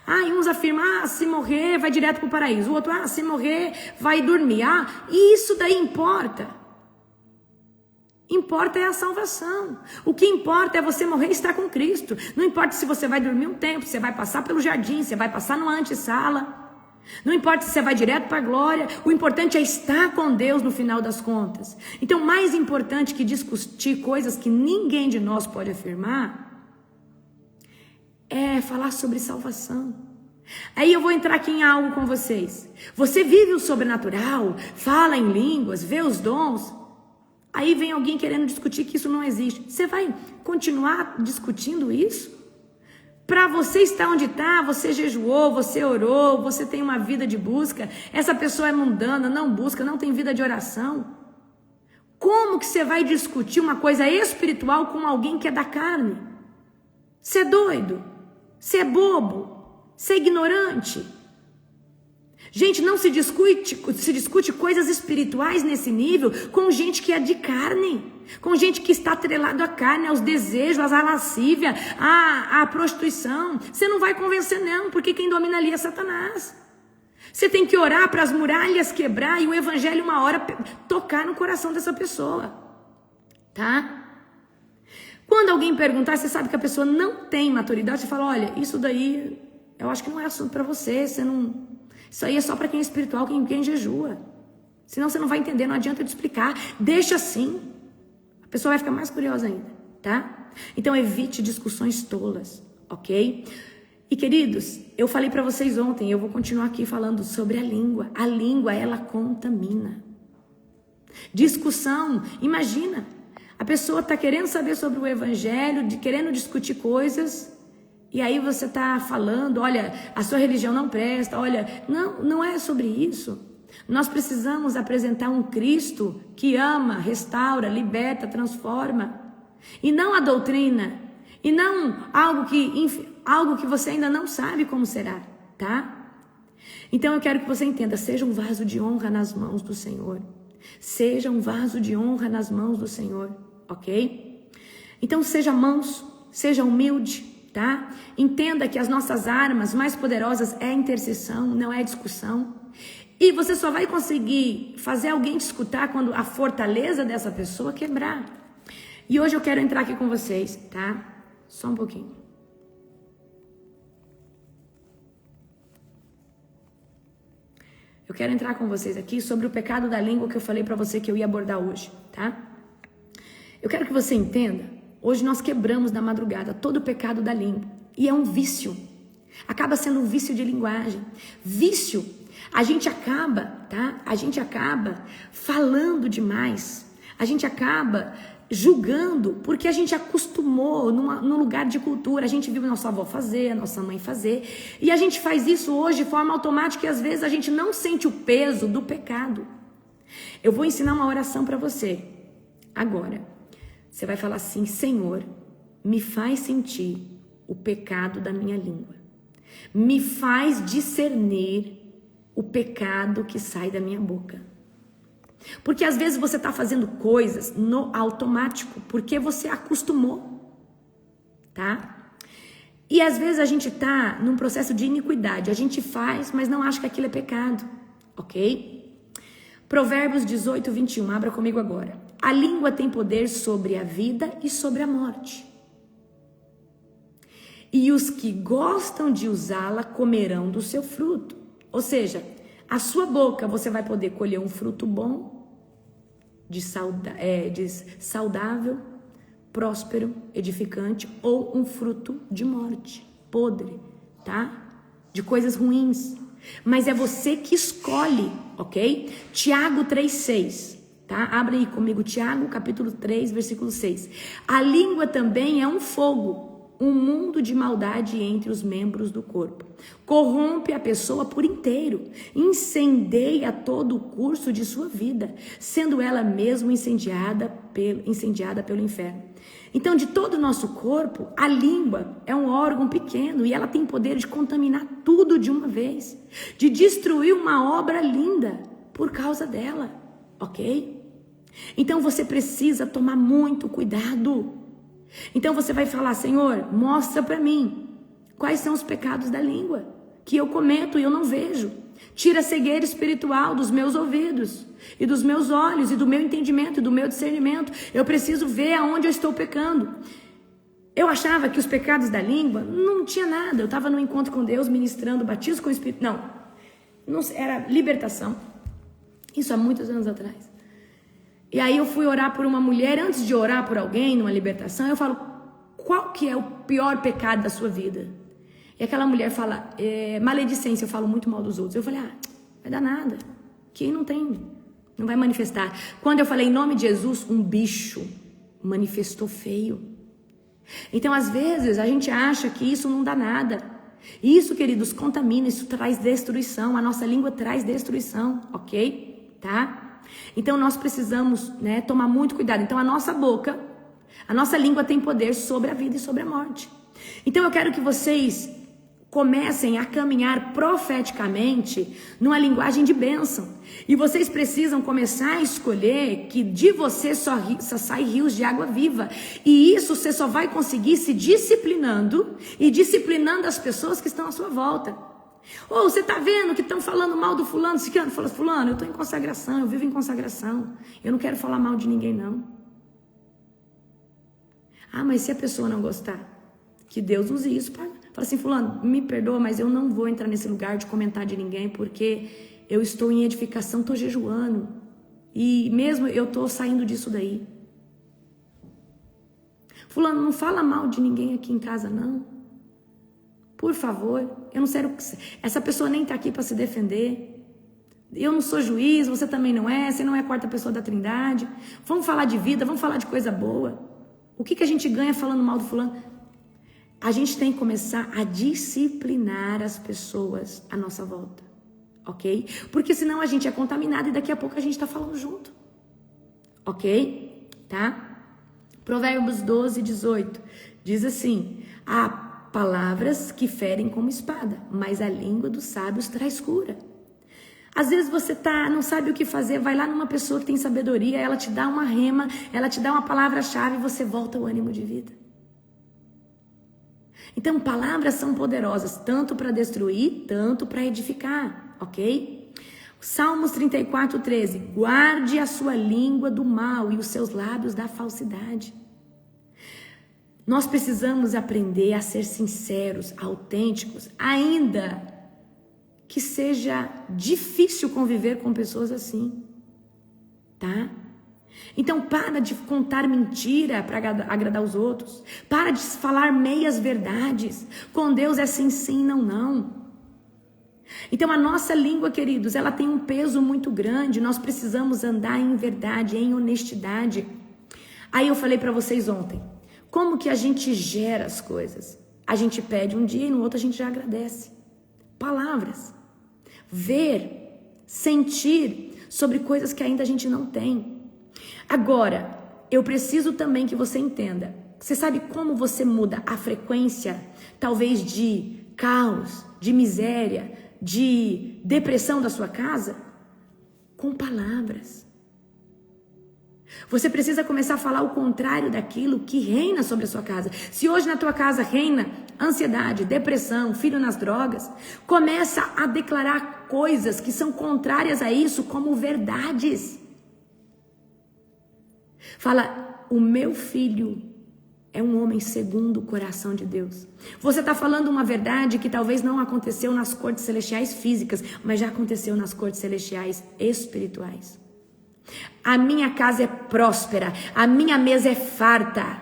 E uns afirmam, se morrer vai direto para o paraíso. O outro, se morrer vai dormir. E isso daí importa? Importa é a salvação. O que importa é você morrer e estar com Cristo. Não importa se você vai dormir um tempo, você vai passar pelo jardim, você vai passar numa antessala. Não importa se você vai direto para a glória. O importante é estar com Deus no final das contas. Então, mais importante que discutir coisas que ninguém de nós pode afirmar, é falar sobre salvação. Aí eu vou entrar aqui em algo com vocês. Você vive o sobrenatural, fala em línguas, vê os dons. Aí vem alguém querendo discutir que isso não existe. Você vai continuar discutindo isso? Para você estar onde está, você jejuou, você orou, você tem uma vida de busca. Essa pessoa é mundana, não busca, não tem vida de oração. Como que você vai discutir uma coisa espiritual com alguém que é da carne? Você é doido? Você é bobo? Você é ignorante? Gente, não se discute coisas espirituais nesse nível com gente que é de carne, com gente que está atrelado à carne, aos desejos, à lascívia, à prostituição. Você não vai convencer não, porque quem domina ali é Satanás. Você tem que orar para as muralhas quebrar e o evangelho uma hora tocar no coração dessa pessoa, tá? Quando alguém perguntar, você sabe que a pessoa não tem maturidade, você fala, olha, isso daí eu acho que não é assunto para você, isso aí é só para quem é espiritual, quem jejua. Senão você não vai entender, não adianta eu te explicar. Deixa assim. A pessoa vai ficar mais curiosa ainda, tá? Então evite discussões tolas, ok? E queridos, eu falei para vocês ontem, eu vou continuar aqui falando sobre a língua. A língua, ela contamina. Discussão, imagina. A pessoa está querendo saber sobre o evangelho, querendo discutir coisas... E aí você está falando, olha, a sua religião não presta, olha, não é sobre isso. Nós precisamos apresentar um Cristo que ama, restaura, liberta, transforma. E não a doutrina, e não algo que você ainda não sabe como será, tá? Então eu quero que você entenda, seja um vaso de honra nas mãos do Senhor. Seja um vaso de honra nas mãos do Senhor, ok? Então seja manso, seja humilde. Tá? Entenda que as nossas armas mais poderosas é a intercessão, não é a discussão. E você só vai conseguir fazer alguém te escutar quando a fortaleza dessa pessoa quebrar. E hoje eu quero entrar aqui com vocês, tá? Só um pouquinho. Eu quero entrar com vocês aqui sobre o pecado da língua que eu falei pra você que eu ia abordar hoje, tá? Eu quero que você entenda. Hoje nós quebramos na madrugada todo o pecado da língua. E é um vício. Acaba sendo um vício de linguagem. Vício. A gente acaba, tá? A gente acaba falando demais. A gente acaba julgando porque a gente acostumou num lugar de cultura. A gente viu nossa avó fazer, a nossa mãe fazer. E a gente faz isso hoje de forma automática e às vezes a gente não sente o peso do pecado. Eu vou ensinar uma oração para você agora. Você vai falar assim, Senhor, me faz sentir o pecado da minha língua. Me faz discernir o pecado que sai da minha boca. Porque às vezes você está fazendo coisas no automático, porque você acostumou, tá? E às vezes a gente está num processo de iniquidade. A gente faz, mas não acha que aquilo é pecado, ok? Provérbios 18, 21, abra comigo agora. A língua tem poder sobre a vida e sobre a morte. E os que gostam de usá-la comerão do seu fruto. Ou seja, a sua boca você vai poder colher um fruto bom, saudável, próspero, edificante, ou um fruto de morte, podre, tá? De coisas ruins. Mas é você que escolhe, ok? Tiago 3,6. Tá? Abre aí comigo Tiago, capítulo 3, versículo 6. A língua também é um fogo, um mundo de maldade entre os membros do corpo. Corrompe a pessoa por inteiro, incendeia todo o curso de sua vida, sendo ela mesma incendiada pelo inferno. Então, de todo o nosso corpo, a língua é um órgão pequeno e ela tem poder de contaminar tudo de uma vez, de destruir uma obra linda por causa dela, ok? Então você precisa tomar muito cuidado. Então você vai falar, Senhor, mostra para mim quais são os pecados da língua que eu cometo e eu não vejo. Tira a cegueira espiritual dos meus ouvidos e dos meus olhos e do meu entendimento e do meu discernimento. Eu preciso ver aonde eu estou pecando. Eu achava que os pecados da língua não tinha nada. Eu estava no encontro com Deus, ministrando batismo com o Espírito. Não, era libertação. Isso há muitos anos atrás. E aí eu fui orar por uma mulher. Antes de orar por alguém numa libertação, eu falo, qual que é o pior pecado da sua vida? E aquela mulher fala, maledicência, eu falo muito mal dos outros. Eu falei, vai dar nada. Quem não vai manifestar. Quando eu falei em nome de Jesus, um bicho manifestou feio. Então, às vezes, a gente acha que isso não dá nada. Isso, queridos, contamina, isso traz destruição. A nossa língua traz destruição, ok? Tá? Então, nós precisamos, tomar muito cuidado. Então, a nossa boca, a nossa língua tem poder sobre a vida e sobre a morte. Então, eu quero que vocês comecem a caminhar profeticamente numa linguagem de bênção. E vocês precisam começar a escolher que de você só sai rios de água viva. E isso você só vai conseguir se disciplinando e disciplinando as pessoas que estão à sua volta. Ou você está vendo que estão falando mal do fulano, ciclano, fala, fulano, eu estou em consagração, eu vivo em consagração. Eu não quero falar mal de ninguém, não. Ah, mas se a pessoa não gostar, que Deus use isso para... Fala assim, fulano, me perdoa, mas eu não vou entrar nesse lugar de comentar de ninguém, porque eu estou em edificação, estou jejuando. E mesmo eu estou saindo disso daí. Fulano, não fala mal de ninguém aqui em casa, não. Por favor, eu não sei... Essa pessoa nem está aqui para se defender. Eu não sou juiz, você também não é, você não é a quarta pessoa da Trindade. Vamos falar de vida, vamos falar de coisa boa. O que a gente ganha falando mal do fulano? A gente tem que começar a disciplinar as pessoas à nossa volta, ok? Porque senão a gente é contaminado e daqui a pouco a gente está falando junto, ok? Tá? Provérbios 12, 18 diz assim: há palavras que ferem como espada, mas a língua dos sábios traz cura. Às vezes você não sabe o que fazer, vai lá numa pessoa que tem sabedoria, ela te dá uma rema, ela te dá uma palavra-chave e você volta ao ânimo de vida. Então, palavras são poderosas, tanto para destruir, tanto para edificar, ok? Salmos 34, 13. Guarde a sua língua do mal e os seus lábios da falsidade. Nós precisamos aprender a ser sinceros, autênticos, ainda que seja difícil conviver com pessoas assim, tá? Então para de contar mentira para agradar os outros. Para de falar meias verdades. Com Deus é sim, sim, não, não. Então a nossa língua, queridos, ela tem um peso muito grande. Nós precisamos andar em verdade, em honestidade. Aí eu falei para vocês ontem, como que a gente gera as coisas? A gente pede um dia e no outro a gente já agradece. Palavras. Ver, sentir sobre coisas que ainda a gente não tem. Agora, eu preciso também que você entenda. Você sabe como você muda a frequência, talvez de caos, de miséria, de depressão da sua casa? Com palavras. Você precisa começar a falar o contrário daquilo que reina sobre a sua casa. Se hoje na tua casa reina ansiedade, depressão, filho nas drogas, começa a declarar coisas que são contrárias a isso como verdades. Fala, o meu filho é um homem segundo o coração de Deus. Você está falando uma verdade que talvez não aconteceu nas cortes celestiais físicas, mas já aconteceu nas cortes celestiais espirituais. A minha casa é próspera, a minha mesa é farta.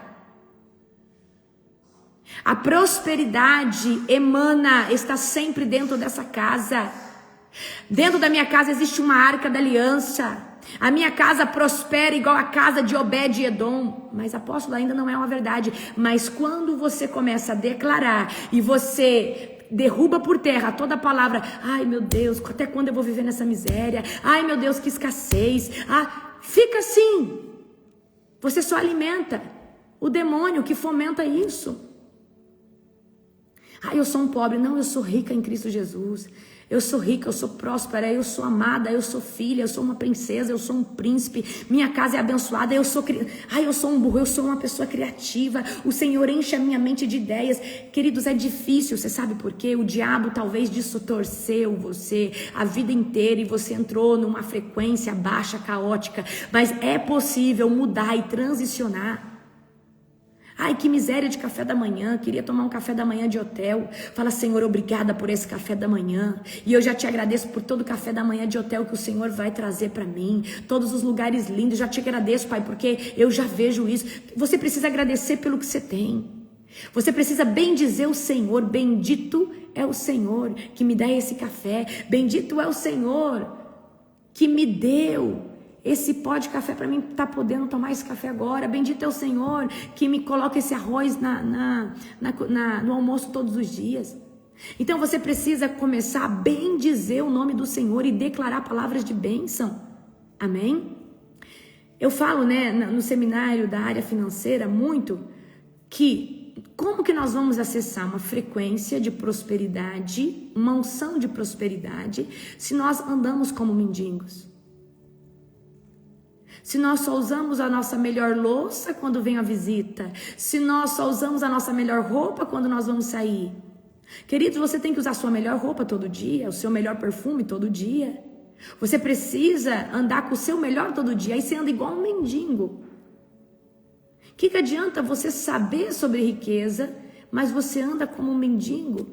A prosperidade está sempre dentro dessa casa. Dentro da minha casa existe uma arca da aliança. A minha casa prospera igual a casa de Obed-Edom. Mas, apóstolo, ainda não é uma verdade. Mas quando você começa a declarar e você derruba por terra toda a palavra, ai meu Deus, até quando eu vou viver nessa miséria? Ai meu Deus, que escassez. Fica assim. Você só alimenta o demônio que fomenta isso. Eu sou um pobre. Não, eu sou rica em Cristo Jesus. Eu sou rica, eu sou próspera, eu sou amada, eu sou filha, eu sou uma princesa, eu sou um príncipe, minha casa é abençoada, eu sou um burro, eu sou uma pessoa criativa, o Senhor enche a minha mente de ideias. Queridos, é difícil, você sabe por quê? O diabo talvez distorceu você a vida inteira e você entrou numa frequência baixa, caótica, mas é possível mudar e transicionar. Ai, que miséria de café da manhã, queria tomar um café da manhã de hotel. Fala, Senhor, obrigada por esse café da manhã. E eu já te agradeço por todo o café da manhã de hotel que o Senhor vai trazer para mim. Todos os lugares lindos, já te agradeço, Pai, porque eu já vejo isso. Você precisa agradecer pelo que você tem. Você precisa bendizer o Senhor. Bendito é o Senhor que me dá esse café. Bendito é o Senhor que me deu esse pó de café para mim tá podendo tomar esse café agora. Bendito é o Senhor que me coloca esse arroz no almoço todos os dias. Então você precisa começar a bendizer o nome do Senhor e declarar palavras de bênção. Amém? Eu falo, no seminário da área financeira muito que E como que nós vamos acessar uma frequência de prosperidade, uma unção de prosperidade, se nós andamos como mendigos? Se nós só usamos a nossa melhor louça quando vem a visita, se nós só usamos a nossa melhor roupa quando nós vamos sair. Queridos, você tem que usar a sua melhor roupa todo dia, o seu melhor perfume todo dia. Você precisa andar com o seu melhor todo dia, aí você anda igual um mendigo. O que adianta você saber sobre riqueza, mas você anda como um mendigo?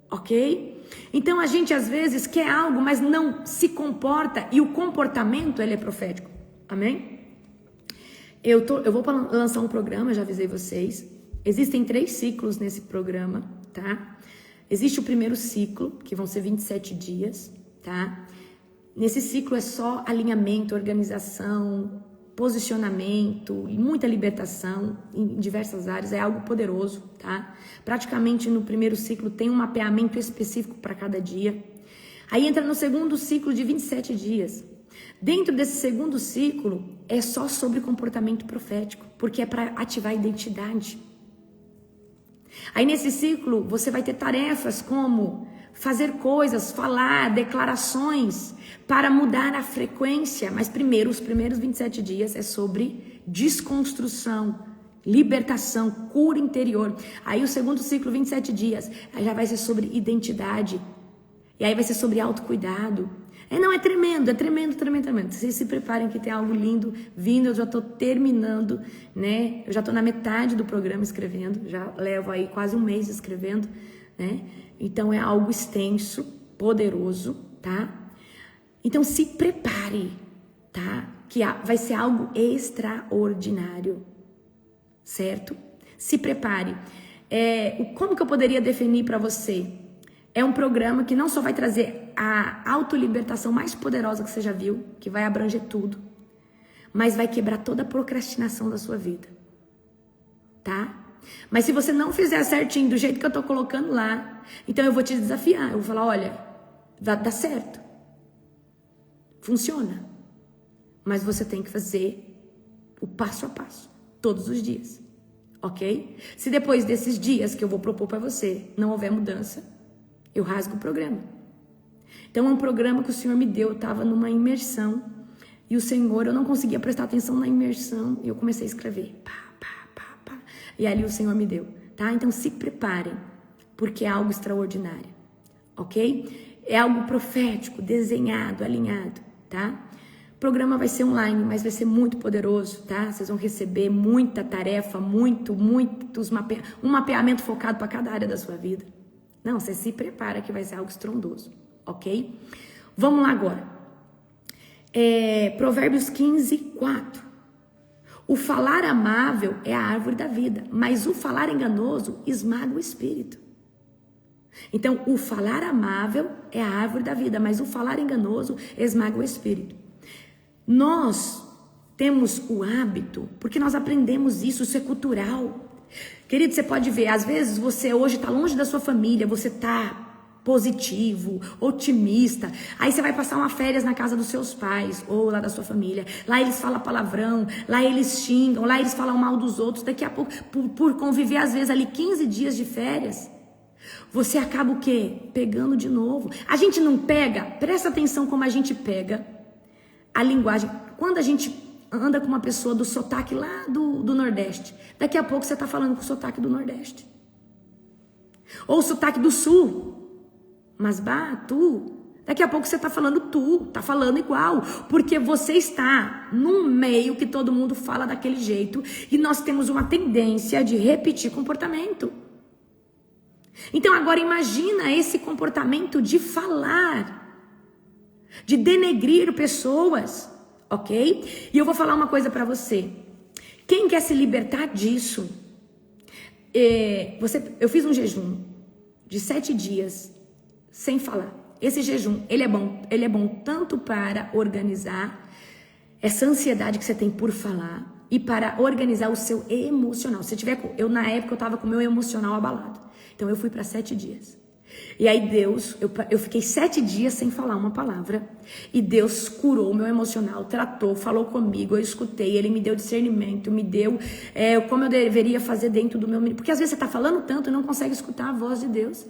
Ok? Então a gente às vezes quer algo, mas não se comporta, e o comportamento ele é profético. Amém? Eu vou lançar um programa, já avisei vocês. Existem 3 ciclos nesse programa, tá? Existe o primeiro ciclo, que vão ser 27 dias, tá? Nesse ciclo é só alinhamento, organização, posicionamento e muita libertação em diversas áreas, é algo poderoso, tá? Praticamente no primeiro ciclo tem um mapeamento específico para cada dia. Aí entra no segundo ciclo de 27 dias. Dentro desse segundo ciclo é só sobre comportamento profético, porque é para ativar a identidade. Aí nesse ciclo você vai ter tarefas como fazer coisas, falar, declarações para mudar a frequência. Mas primeiro, os primeiros 27 dias é sobre desconstrução, libertação, cura interior. Aí o segundo ciclo, 27 dias, aí já vai ser sobre identidade. E aí vai ser sobre autocuidado. É tremendo, é tremendo. Vocês se preparem que tem algo lindo vindo. Eu já tô terminando, né? Eu já tô na metade do programa escrevendo. Já levo aí quase um mês escrevendo, né? Então é algo extenso, poderoso, tá? Então se prepare, tá? Que vai ser algo extraordinário, certo? Se prepare. Como que eu poderia definir para você? É um programa que não só vai trazer a autolibertação mais poderosa que você já viu, que vai abranger tudo, mas vai quebrar toda a procrastinação da sua vida, tá? Mas se você não fizer certinho do jeito que eu tô colocando lá, então eu vou te desafiar. Eu vou falar, olha, dá certo. Funciona. Mas você tem que fazer o passo a passo, todos os dias. Ok? Se depois desses dias que eu vou propor para você não houver mudança, eu rasgo o programa. Então é um programa que o Senhor me deu, eu estava numa imersão, e o Senhor, eu não conseguia prestar atenção na imersão, e eu comecei a escrever. E ali o Senhor me deu, tá? Então se preparem, porque é algo extraordinário, ok? É algo profético, desenhado, alinhado, tá? O programa vai ser online, mas vai ser muito poderoso, tá? Vocês vão receber muita tarefa, um mapeamento focado para cada área da sua vida. Não, você se prepara que vai ser algo estrondoso, ok? Vamos lá agora. Provérbios 15, 4. O falar amável é a árvore da vida, mas o falar enganoso esmaga o espírito. Então, o falar amável é a árvore da vida, mas o falar enganoso esmaga o espírito. Nós temos o hábito, porque nós aprendemos isso é cultural. Querido, você pode ver, às vezes você hoje está longe da sua família, você está positivo, otimista, aí você vai passar uma férias na casa dos seus pais ou lá da sua família, lá eles falam palavrão, lá eles xingam, lá eles falam mal dos outros, daqui a pouco, por conviver às vezes ali 15 dias de férias, você acaba o quê? Pegando de novo. A gente não pega, presta atenção como a gente pega a linguagem, quando a gente anda com uma pessoa do sotaque lá do Nordeste, daqui a pouco você está falando com o sotaque do Nordeste, ou o sotaque do Sul. Mas daqui a pouco você tá falando tá falando igual, porque você está num meio que todo mundo fala daquele jeito, e nós temos uma tendência de repetir comportamento. Então agora imagina esse comportamento de falar, de denegrir pessoas, ok? E eu vou falar uma coisa para você, quem quer se libertar disso, eu fiz um jejum de 7 dias, sem falar. Esse jejum, ele é bom tanto para organizar essa ansiedade que você tem por falar e para organizar o seu emocional. Se tiver, na época eu estava com o meu emocional abalado. Então eu fui para 7 dias. E aí Deus, eu fiquei 7 dias sem falar uma palavra. E Deus curou o meu emocional, tratou, falou comigo, eu escutei. Ele me deu discernimento, me deu como eu deveria fazer dentro do meu... Porque às vezes você está falando tanto e não consegue escutar a voz de Deus.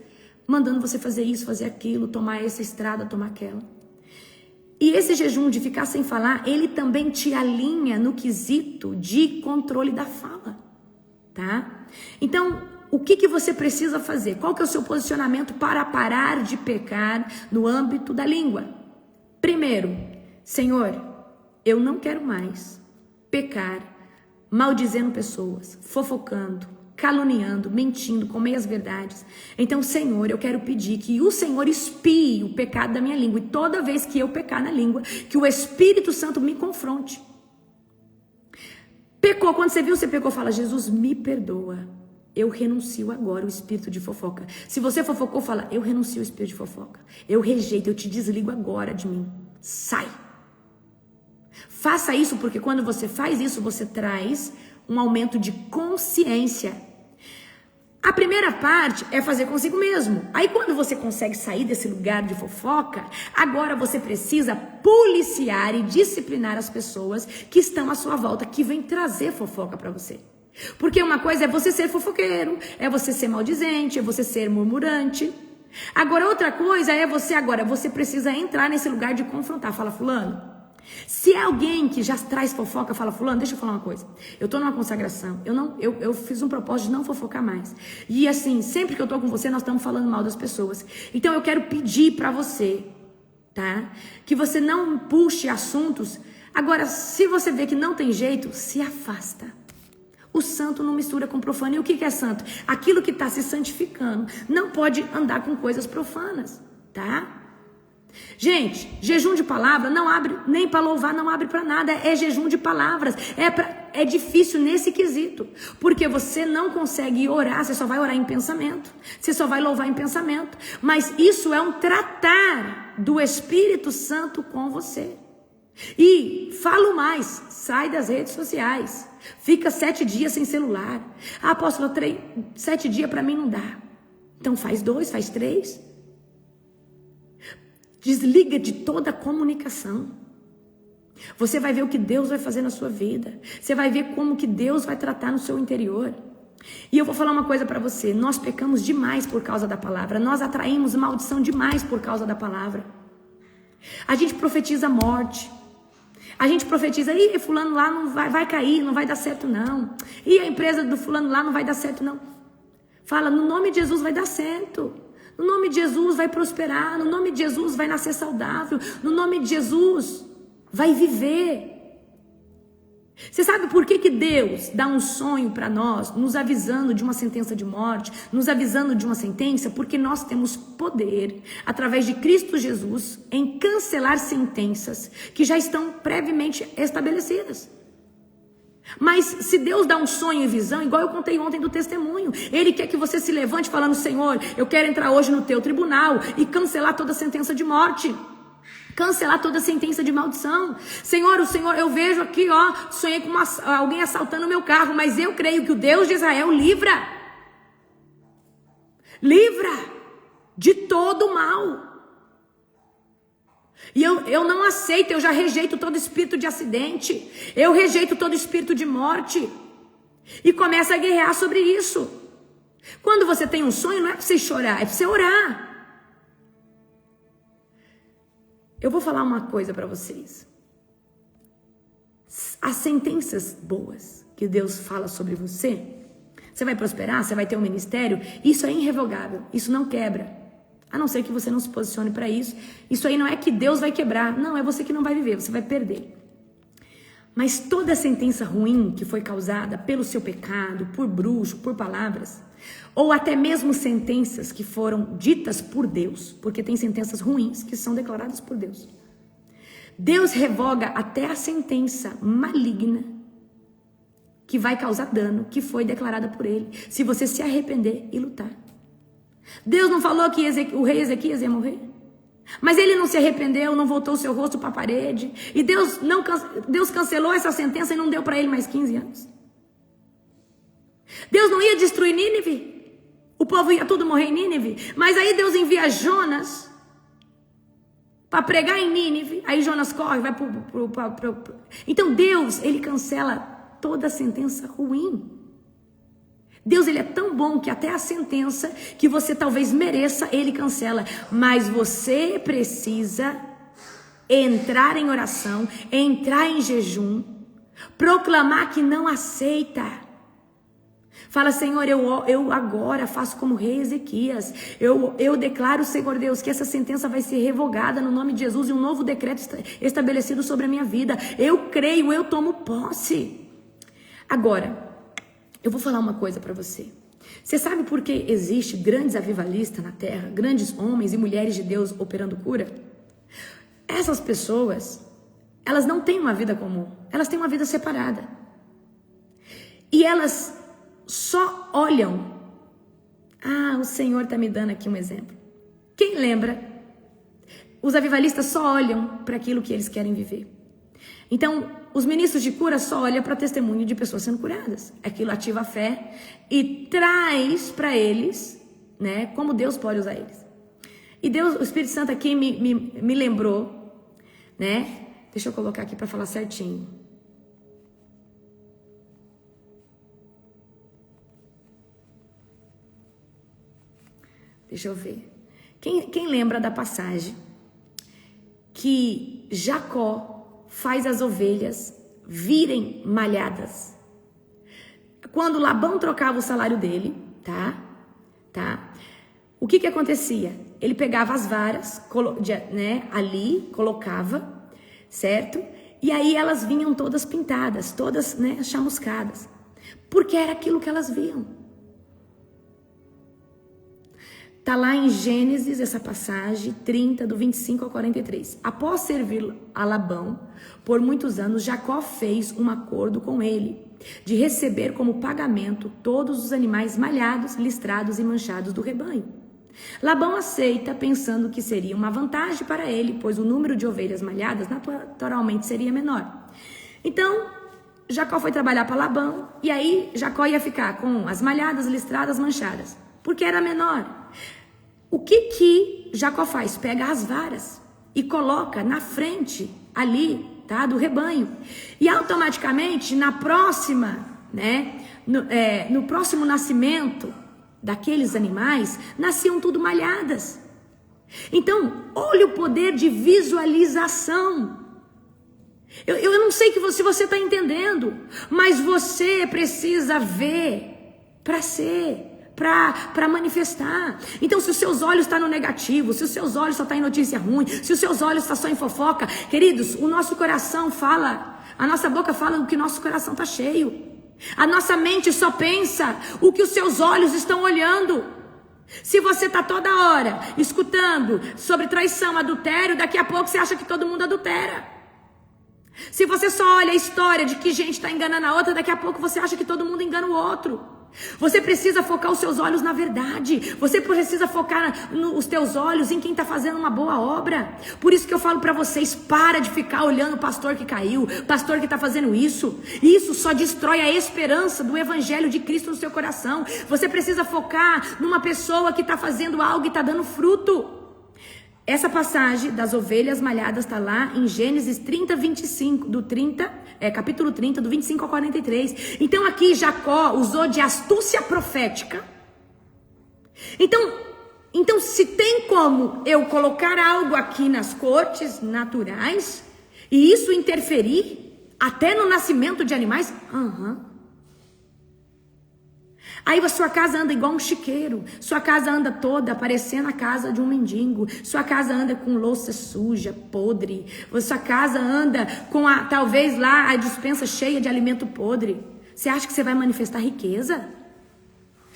Mandando você fazer isso, fazer aquilo, tomar essa estrada, tomar aquela. E esse jejum de ficar sem falar, ele também te alinha no quesito de controle da fala. Tá? Então... o que você precisa fazer? Qual que é o seu posicionamento para parar de pecar no âmbito da língua? Primeiro, Senhor, eu não quero mais pecar maldizendo pessoas, fofocando, caluniando, mentindo, com meias verdades. Então, Senhor, eu quero pedir que o Senhor espie o pecado da minha língua. E toda vez que eu pecar na língua, que o Espírito Santo me confronte. Pecou, quando você pecou, fala, Jesus, me perdoa. Eu renuncio agora o espírito de fofoca. Se você fofocou, fala, eu renuncio o espírito de fofoca. Eu rejeito, eu te desligo agora de mim. Sai. Faça isso, porque quando você faz isso, você traz um aumento de consciência. A primeira parte é fazer consigo mesmo. Aí quando você consegue sair desse lugar de fofoca, agora você precisa policiar e disciplinar as pessoas que estão à sua volta, que vêm trazer fofoca para você. Porque uma coisa é você ser fofoqueiro, é você ser maldizente, é você ser murmurante. Agora outra coisa é você precisa entrar nesse lugar de confrontar. Fala, fulano, se é alguém que já traz fofoca, fala, fulano, deixa eu falar uma coisa. Eu tô numa consagração, eu fiz um propósito de não fofocar mais. E assim, sempre que eu tô com você, nós estamos falando mal das pessoas. Então eu quero pedir pra você, tá? Que você não puxe assuntos. Agora, se você vê que não tem jeito, se afasta. O santo não mistura com profano. E o que é santo? Aquilo que está se santificando. Não pode andar com coisas profanas, tá? Gente, jejum de palavra não abre nem para louvar, não abre para nada. É jejum de palavras. É difícil nesse quesito. Porque você não consegue orar, você só vai orar em pensamento. Você só vai louvar em pensamento. Mas isso é um tratar do Espírito Santo com você. E falo mais, sai das redes sociais. Fica 7 dias sem celular. Ah, apóstolo, 7 dias para mim não dá. Então faz 2, faz 3. Desliga de toda a comunicação. Você vai ver o que Deus vai fazer na sua vida. Você vai ver como que Deus vai tratar no seu interior. E eu vou falar uma coisa para você. Nós pecamos demais por causa da palavra. Nós atraímos maldição demais por causa da palavra. A gente profetiza morte. A gente profetiza, fulano lá não vai cair, não vai dar certo não. E a empresa do fulano lá não vai dar certo não. Fala, no nome de Jesus vai dar certo. No nome de Jesus vai prosperar. No nome de Jesus vai nascer saudável. No nome de Jesus vai viver. Você sabe por que Deus dá um sonho para nós, nos avisando de uma sentença de morte, nos avisando de uma sentença? Porque nós temos poder, através de Cristo Jesus, em cancelar sentenças que já estão previamente estabelecidas. Mas se Deus dá um sonho e visão, igual eu contei ontem do testemunho, Ele quer que você se levante falando, Senhor, eu quero entrar hoje no teu tribunal e cancelar toda sentença de morte. Cancelar toda sentença de maldição. Senhor, eu vejo aqui, sonhei com alguém assaltando o meu carro, mas eu creio que o Deus de Israel livra de todo o mal. E eu não aceito, eu já rejeito todo espírito de acidente, eu rejeito todo espírito de morte, e começa a guerrear sobre isso. Quando você tem um sonho, não é para você chorar, é para você orar. Eu vou falar uma coisa para vocês. As sentenças boas que Deus fala sobre você, você vai prosperar, você vai ter um ministério, isso é irrevogável, isso não quebra. A não ser que você não se posicione para isso. Isso aí não é que Deus vai quebrar, não, é você que não vai viver, você vai perder. Mas toda sentença ruim que foi causada pelo seu pecado, por bruxo, por palavras, ou até mesmo sentenças que foram ditas por Deus, porque tem sentenças ruins que são declaradas por Deus. Deus revoga até a sentença maligna que vai causar dano, que foi declarada por Ele, se você se arrepender e lutar. Deus não falou que o rei Ezequias ia morrer? Mas ele não se arrependeu, não voltou o seu rosto para a parede, e Deus cancelou essa sentença e não deu para ele mais 15 anos. Deus não ia destruir Nínive? O povo ia tudo morrer em Nínive. Mas aí Deus envia Jonas para pregar em Nínive. Aí Jonas corre, vai pro... Então Deus, ele cancela toda a sentença ruim. Deus, ele é tão bom que até a sentença que você talvez mereça, ele cancela. Mas você precisa entrar em oração, entrar em jejum, proclamar que não aceita. Fala, Senhor, eu agora faço como rei Ezequias. Eu declaro, Senhor Deus, que essa sentença vai ser revogada no nome de Jesus e um novo decreto estabelecido sobre a minha vida. Eu creio, eu tomo posse. Agora, eu vou falar uma coisa para você. Você sabe por que existe grandes avivalistas na terra, grandes homens e mulheres de Deus operando cura? Essas pessoas, elas não têm uma vida comum, elas têm uma vida separada. E elas só olham. O Senhor está me dando aqui um exemplo. Quem lembra? Os avivalistas só olham para aquilo que eles querem viver. Então, os ministros de cura só olham para testemunho de pessoas sendo curadas. Aquilo ativa a fé e traz para eles, né, como Deus pode usar eles. E Deus, o Espírito Santo aqui me lembrou, né? Deixa eu colocar aqui para falar certinho. Deixa eu ver. Quem lembra da passagem que Jacó faz as ovelhas virem malhadas? Quando Labão trocava o salário dele, tá? O que acontecia? Ele pegava as varas, né, ali, colocava, certo? E aí elas vinham todas pintadas, todas, né, chamuscadas. Porque era aquilo que elas viam. Está lá em Gênesis, essa passagem, 30, do 25 ao 43. Após servir a Labão por muitos anos, Jacó fez um acordo com ele, de receber como pagamento todos os animais malhados, listrados e manchados do rebanho. Labão aceita, pensando que seria uma vantagem para ele, pois o número de ovelhas malhadas naturalmente seria menor. Então, Jacó foi trabalhar para Labão, e aí Jacó ia ficar com as malhadas, listradas, manchadas, porque era menor. O que Jacó faz? Pega as varas e coloca na frente ali, tá, do rebanho. E automaticamente, na próxima, né, no próximo nascimento daqueles animais, nasciam tudo malhadas. Então, olha o poder de visualização. Eu não sei se você está entendendo, mas você precisa ver para ser. Para manifestar. Então, se os seus olhos estão no negativo, se os seus olhos só estão em notícia ruim, se os seus olhos estão só em fofoca, queridos, o nosso coração fala, a nossa boca fala o que nosso coração está cheio. A nossa mente só pensa o que os seus olhos estão olhando. Se você está toda hora escutando sobre traição, adultério, daqui a pouco você acha que todo mundo adultera. Se você só olha a história de que gente está enganando a outra, daqui a pouco você acha que todo mundo engana o outro. Você precisa focar os seus olhos na verdade. Você precisa focar os teus olhos em quem está fazendo uma boa obra. Por isso que eu falo para vocês, para de ficar olhando o pastor que caiu, pastor que está fazendo isso. Isso só destrói a esperança do evangelho de Cristo no seu coração. Você precisa focar numa pessoa que está fazendo algo e está dando fruto. Essa passagem das ovelhas malhadas está lá em Gênesis 30, 25, capítulo 30, do 25 ao 43. Então aqui Jacó usou de astúcia profética. Então se tem como eu colocar algo aqui nas cortes naturais e isso interferir até no nascimento de animais? Aí a sua casa anda igual um chiqueiro, sua casa anda toda parecendo a casa de um mendigo, sua casa anda com louça suja, podre, sua casa anda com talvez lá a despensa cheia de alimento podre. Você acha que você vai manifestar riqueza?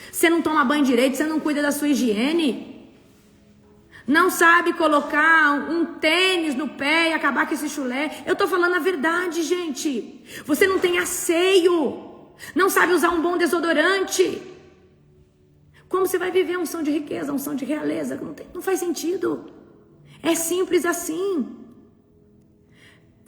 Você não toma banho direito, você não cuida da sua higiene? Não sabe colocar um tênis no pé e acabar com esse chulé? Eu tô falando a verdade, gente. Você não tem asseio. Não sabe usar um bom desodorante. Como você vai viver a unção de riqueza, a unção de realeza? Não faz sentido. É simples assim.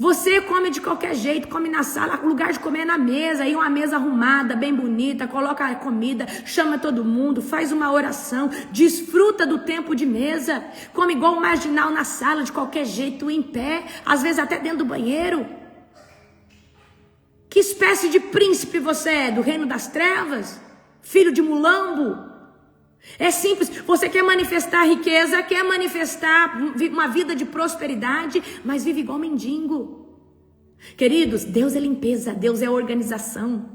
Você come de qualquer jeito, come na sala, o lugar de comer é na mesa, aí uma mesa arrumada, bem bonita, coloca a comida, chama todo mundo, faz uma oração, desfruta do tempo de mesa, come igual um marginal na sala, de qualquer jeito, em pé, às vezes até dentro do banheiro. Que espécie de príncipe você é? Do reino das trevas? Filho de mulambo? É simples, você quer manifestar riqueza, quer manifestar uma vida de prosperidade, mas vive igual mendigo. Queridos, Deus é limpeza, Deus é organização.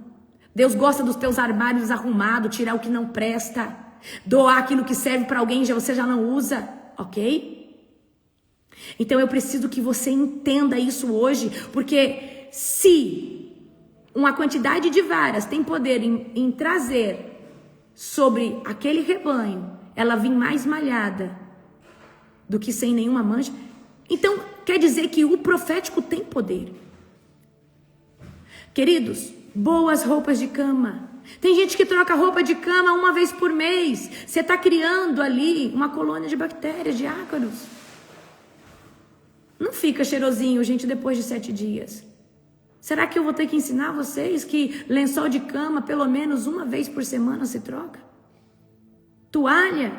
Deus gosta dos teus armários arrumados, tirar o que não presta, doar aquilo que serve para alguém você já não usa, ok? Então eu preciso que você entenda isso hoje, porque se uma quantidade de varas tem poder em trazer sobre aquele rebanho, ela vir mais malhada do que sem nenhuma mancha, então quer dizer que o profético tem poder. Queridos, boas roupas de cama. Tem gente que troca roupa de cama uma vez por mês. Você está criando ali uma colônia de bactérias, de ácaros. Não fica cheirosinho, gente, depois de 7 dias. Será que eu vou ter que ensinar vocês que lençol de cama, pelo menos uma vez por semana se troca? Toalha,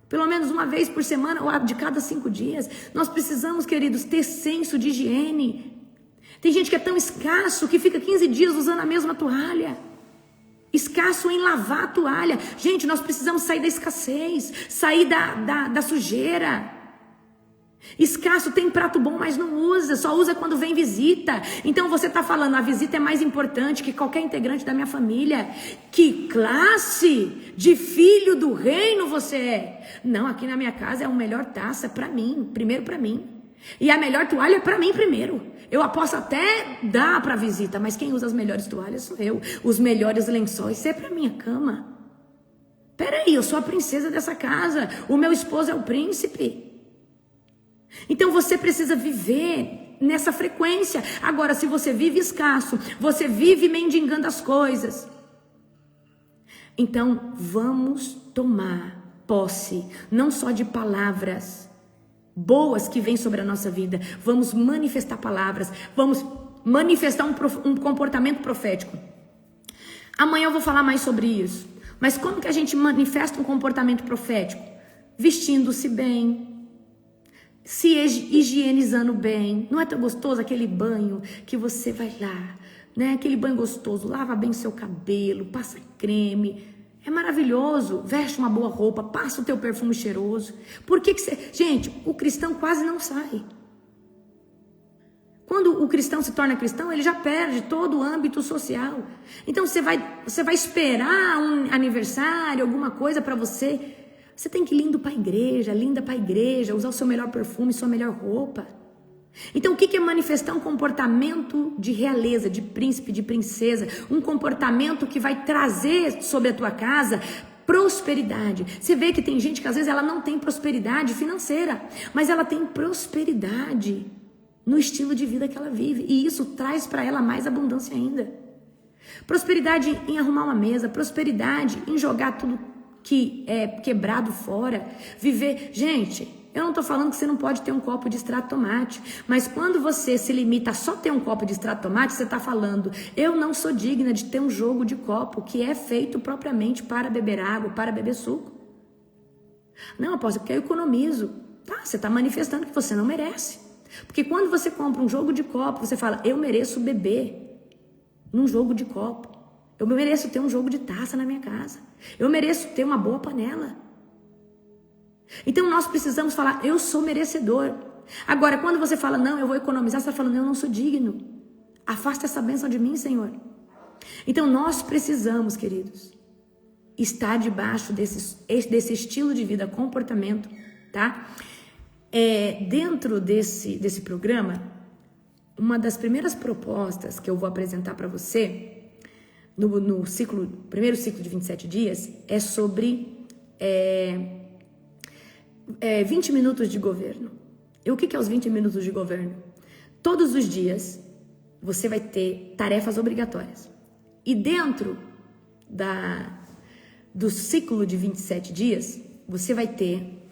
pelo menos uma vez por semana, ou de cada 5 dias. Nós precisamos, queridos, ter senso de higiene. Tem gente que é tão escasso que fica 15 dias usando a mesma toalha. Escasso em lavar a toalha. Gente, nós precisamos sair da escassez, sair da sujeira. Escasso tem prato bom, mas não usa, só usa quando vem visita. Então você está falando, a visita é mais importante que qualquer integrante da minha família. Que classe de filho do reino você é? Não, aqui na minha casa é a melhor taça para mim, primeiro para mim. E a melhor toalha é para mim primeiro. Eu posso até dar para visita, mas quem usa as melhores toalhas sou eu. Os melhores lençóis, isso é para minha cama. Peraí, eu sou a princesa dessa casa, o meu esposo é o príncipe. Então você precisa viver nessa frequência. Agora, se você vive escasso, você vive mendigando as coisas, então vamos tomar posse, não só de palavras boas que vêm sobre a nossa vida, vamos manifestar palavras, vamos manifestar um comportamento profético. Amanhã eu vou falar mais sobre isso. Mas como que a gente manifesta um comportamento profético? Vestindo-se bem, se higienizando bem. Não é tão gostoso aquele banho que você vai lá, né? Aquele banho gostoso, lava bem seu cabelo, passa creme, é maravilhoso. Veste uma boa roupa, passa o teu perfume cheiroso. Por que você... Gente, o cristão quase não sai. Quando o cristão se torna cristão, ele já perde todo o âmbito social. Então você vai esperar um aniversário, alguma coisa para você. Você tem que ir lindo para a igreja, linda para a igreja, usar o seu melhor perfume, sua melhor roupa. Então o que é manifestar um comportamento de realeza, de príncipe, de princesa? Um comportamento que vai trazer sobre a tua casa prosperidade. Você vê que tem gente que às vezes ela não tem prosperidade financeira, mas ela tem prosperidade no estilo de vida que ela vive. E isso traz para ela mais abundância ainda. Prosperidade em arrumar uma mesa, prosperidade em jogar tudo que é quebrado fora, viver. Gente, eu não estou falando que você não pode ter um copo de extrato de tomate, mas quando você se limita a só ter um copo de extrato de tomate, você está falando, eu não sou digna de ter um jogo de copo que é feito propriamente para beber água, para beber suco. Não, apóstolo, porque eu economizo. Tá, você está manifestando que você não merece. Porque quando você compra um jogo de copo, você fala, eu mereço beber num jogo de copo. Eu mereço ter um jogo de taça na minha casa. Eu mereço ter uma boa panela. Então nós precisamos falar, eu sou merecedor. Agora, quando você fala, não, eu vou economizar, você está falando, eu não sou digno. Afasta essa bênção de mim, Senhor. Então nós precisamos, queridos, estar debaixo desse estilo de vida, comportamento, tá? Dentro desse programa, uma das primeiras propostas que eu vou apresentar para você, no primeiro ciclo de 27 dias, é sobre 20 minutos de governo. E o que é os 20 minutos de governo? Todos os dias você vai ter tarefas obrigatórias. E dentro do ciclo de 27 dias, você vai ter,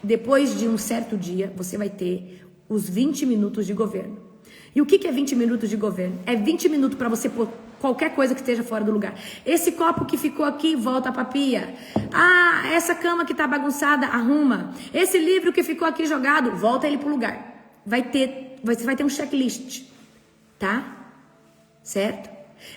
depois de um certo dia, você vai ter os 20 minutos de governo. E o que é 20 minutos de governo? É 20 minutos para você pôr qualquer coisa que esteja fora do lugar. Esse copo que ficou aqui, volta pra pia. Ah, essa cama que tá bagunçada, arruma. Esse livro que ficou aqui jogado, volta ele pro lugar. Você vai ter um checklist, tá? Certo?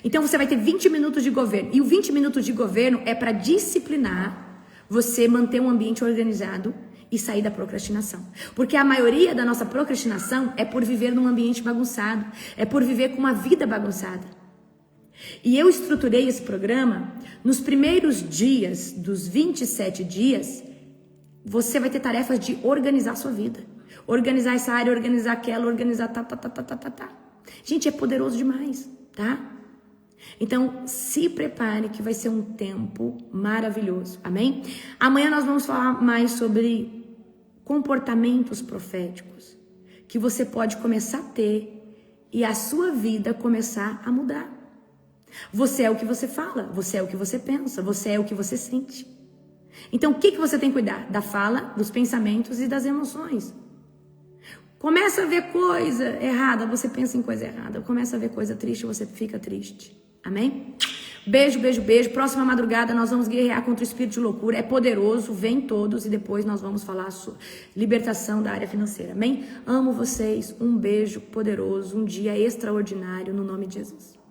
Então você vai ter 20 minutos de governo. E o 20 minutos de governo é para disciplinar você manter um ambiente organizado e sair da procrastinação. Porque a maioria da nossa procrastinação é por viver num ambiente bagunçado, é por viver com uma vida bagunçada. E eu estruturei esse programa, nos primeiros dias, dos 27 dias, você vai ter tarefas de organizar a sua vida. Organizar essa área, organizar aquela, organizar tá. Gente, é poderoso demais, tá? Então, se prepare que vai ser um tempo maravilhoso, amém? Amanhã nós vamos falar mais sobre comportamentos proféticos que você pode começar a ter e a sua vida começar a mudar. Você é o que você fala, você é o que você pensa, você é o que você sente. Então, o que você tem que cuidar? Da fala, dos pensamentos e das emoções. Começa a ver coisa errada, você pensa em coisa errada. Começa a ver coisa triste, você fica triste. Amém? Beijo, beijo, beijo. Próxima madrugada nós vamos guerrear contra o espírito de loucura. É poderoso, vem todos e depois nós vamos falar sobre libertação da área financeira. Amém? Amo vocês. Um beijo poderoso, um dia extraordinário no nome de Jesus.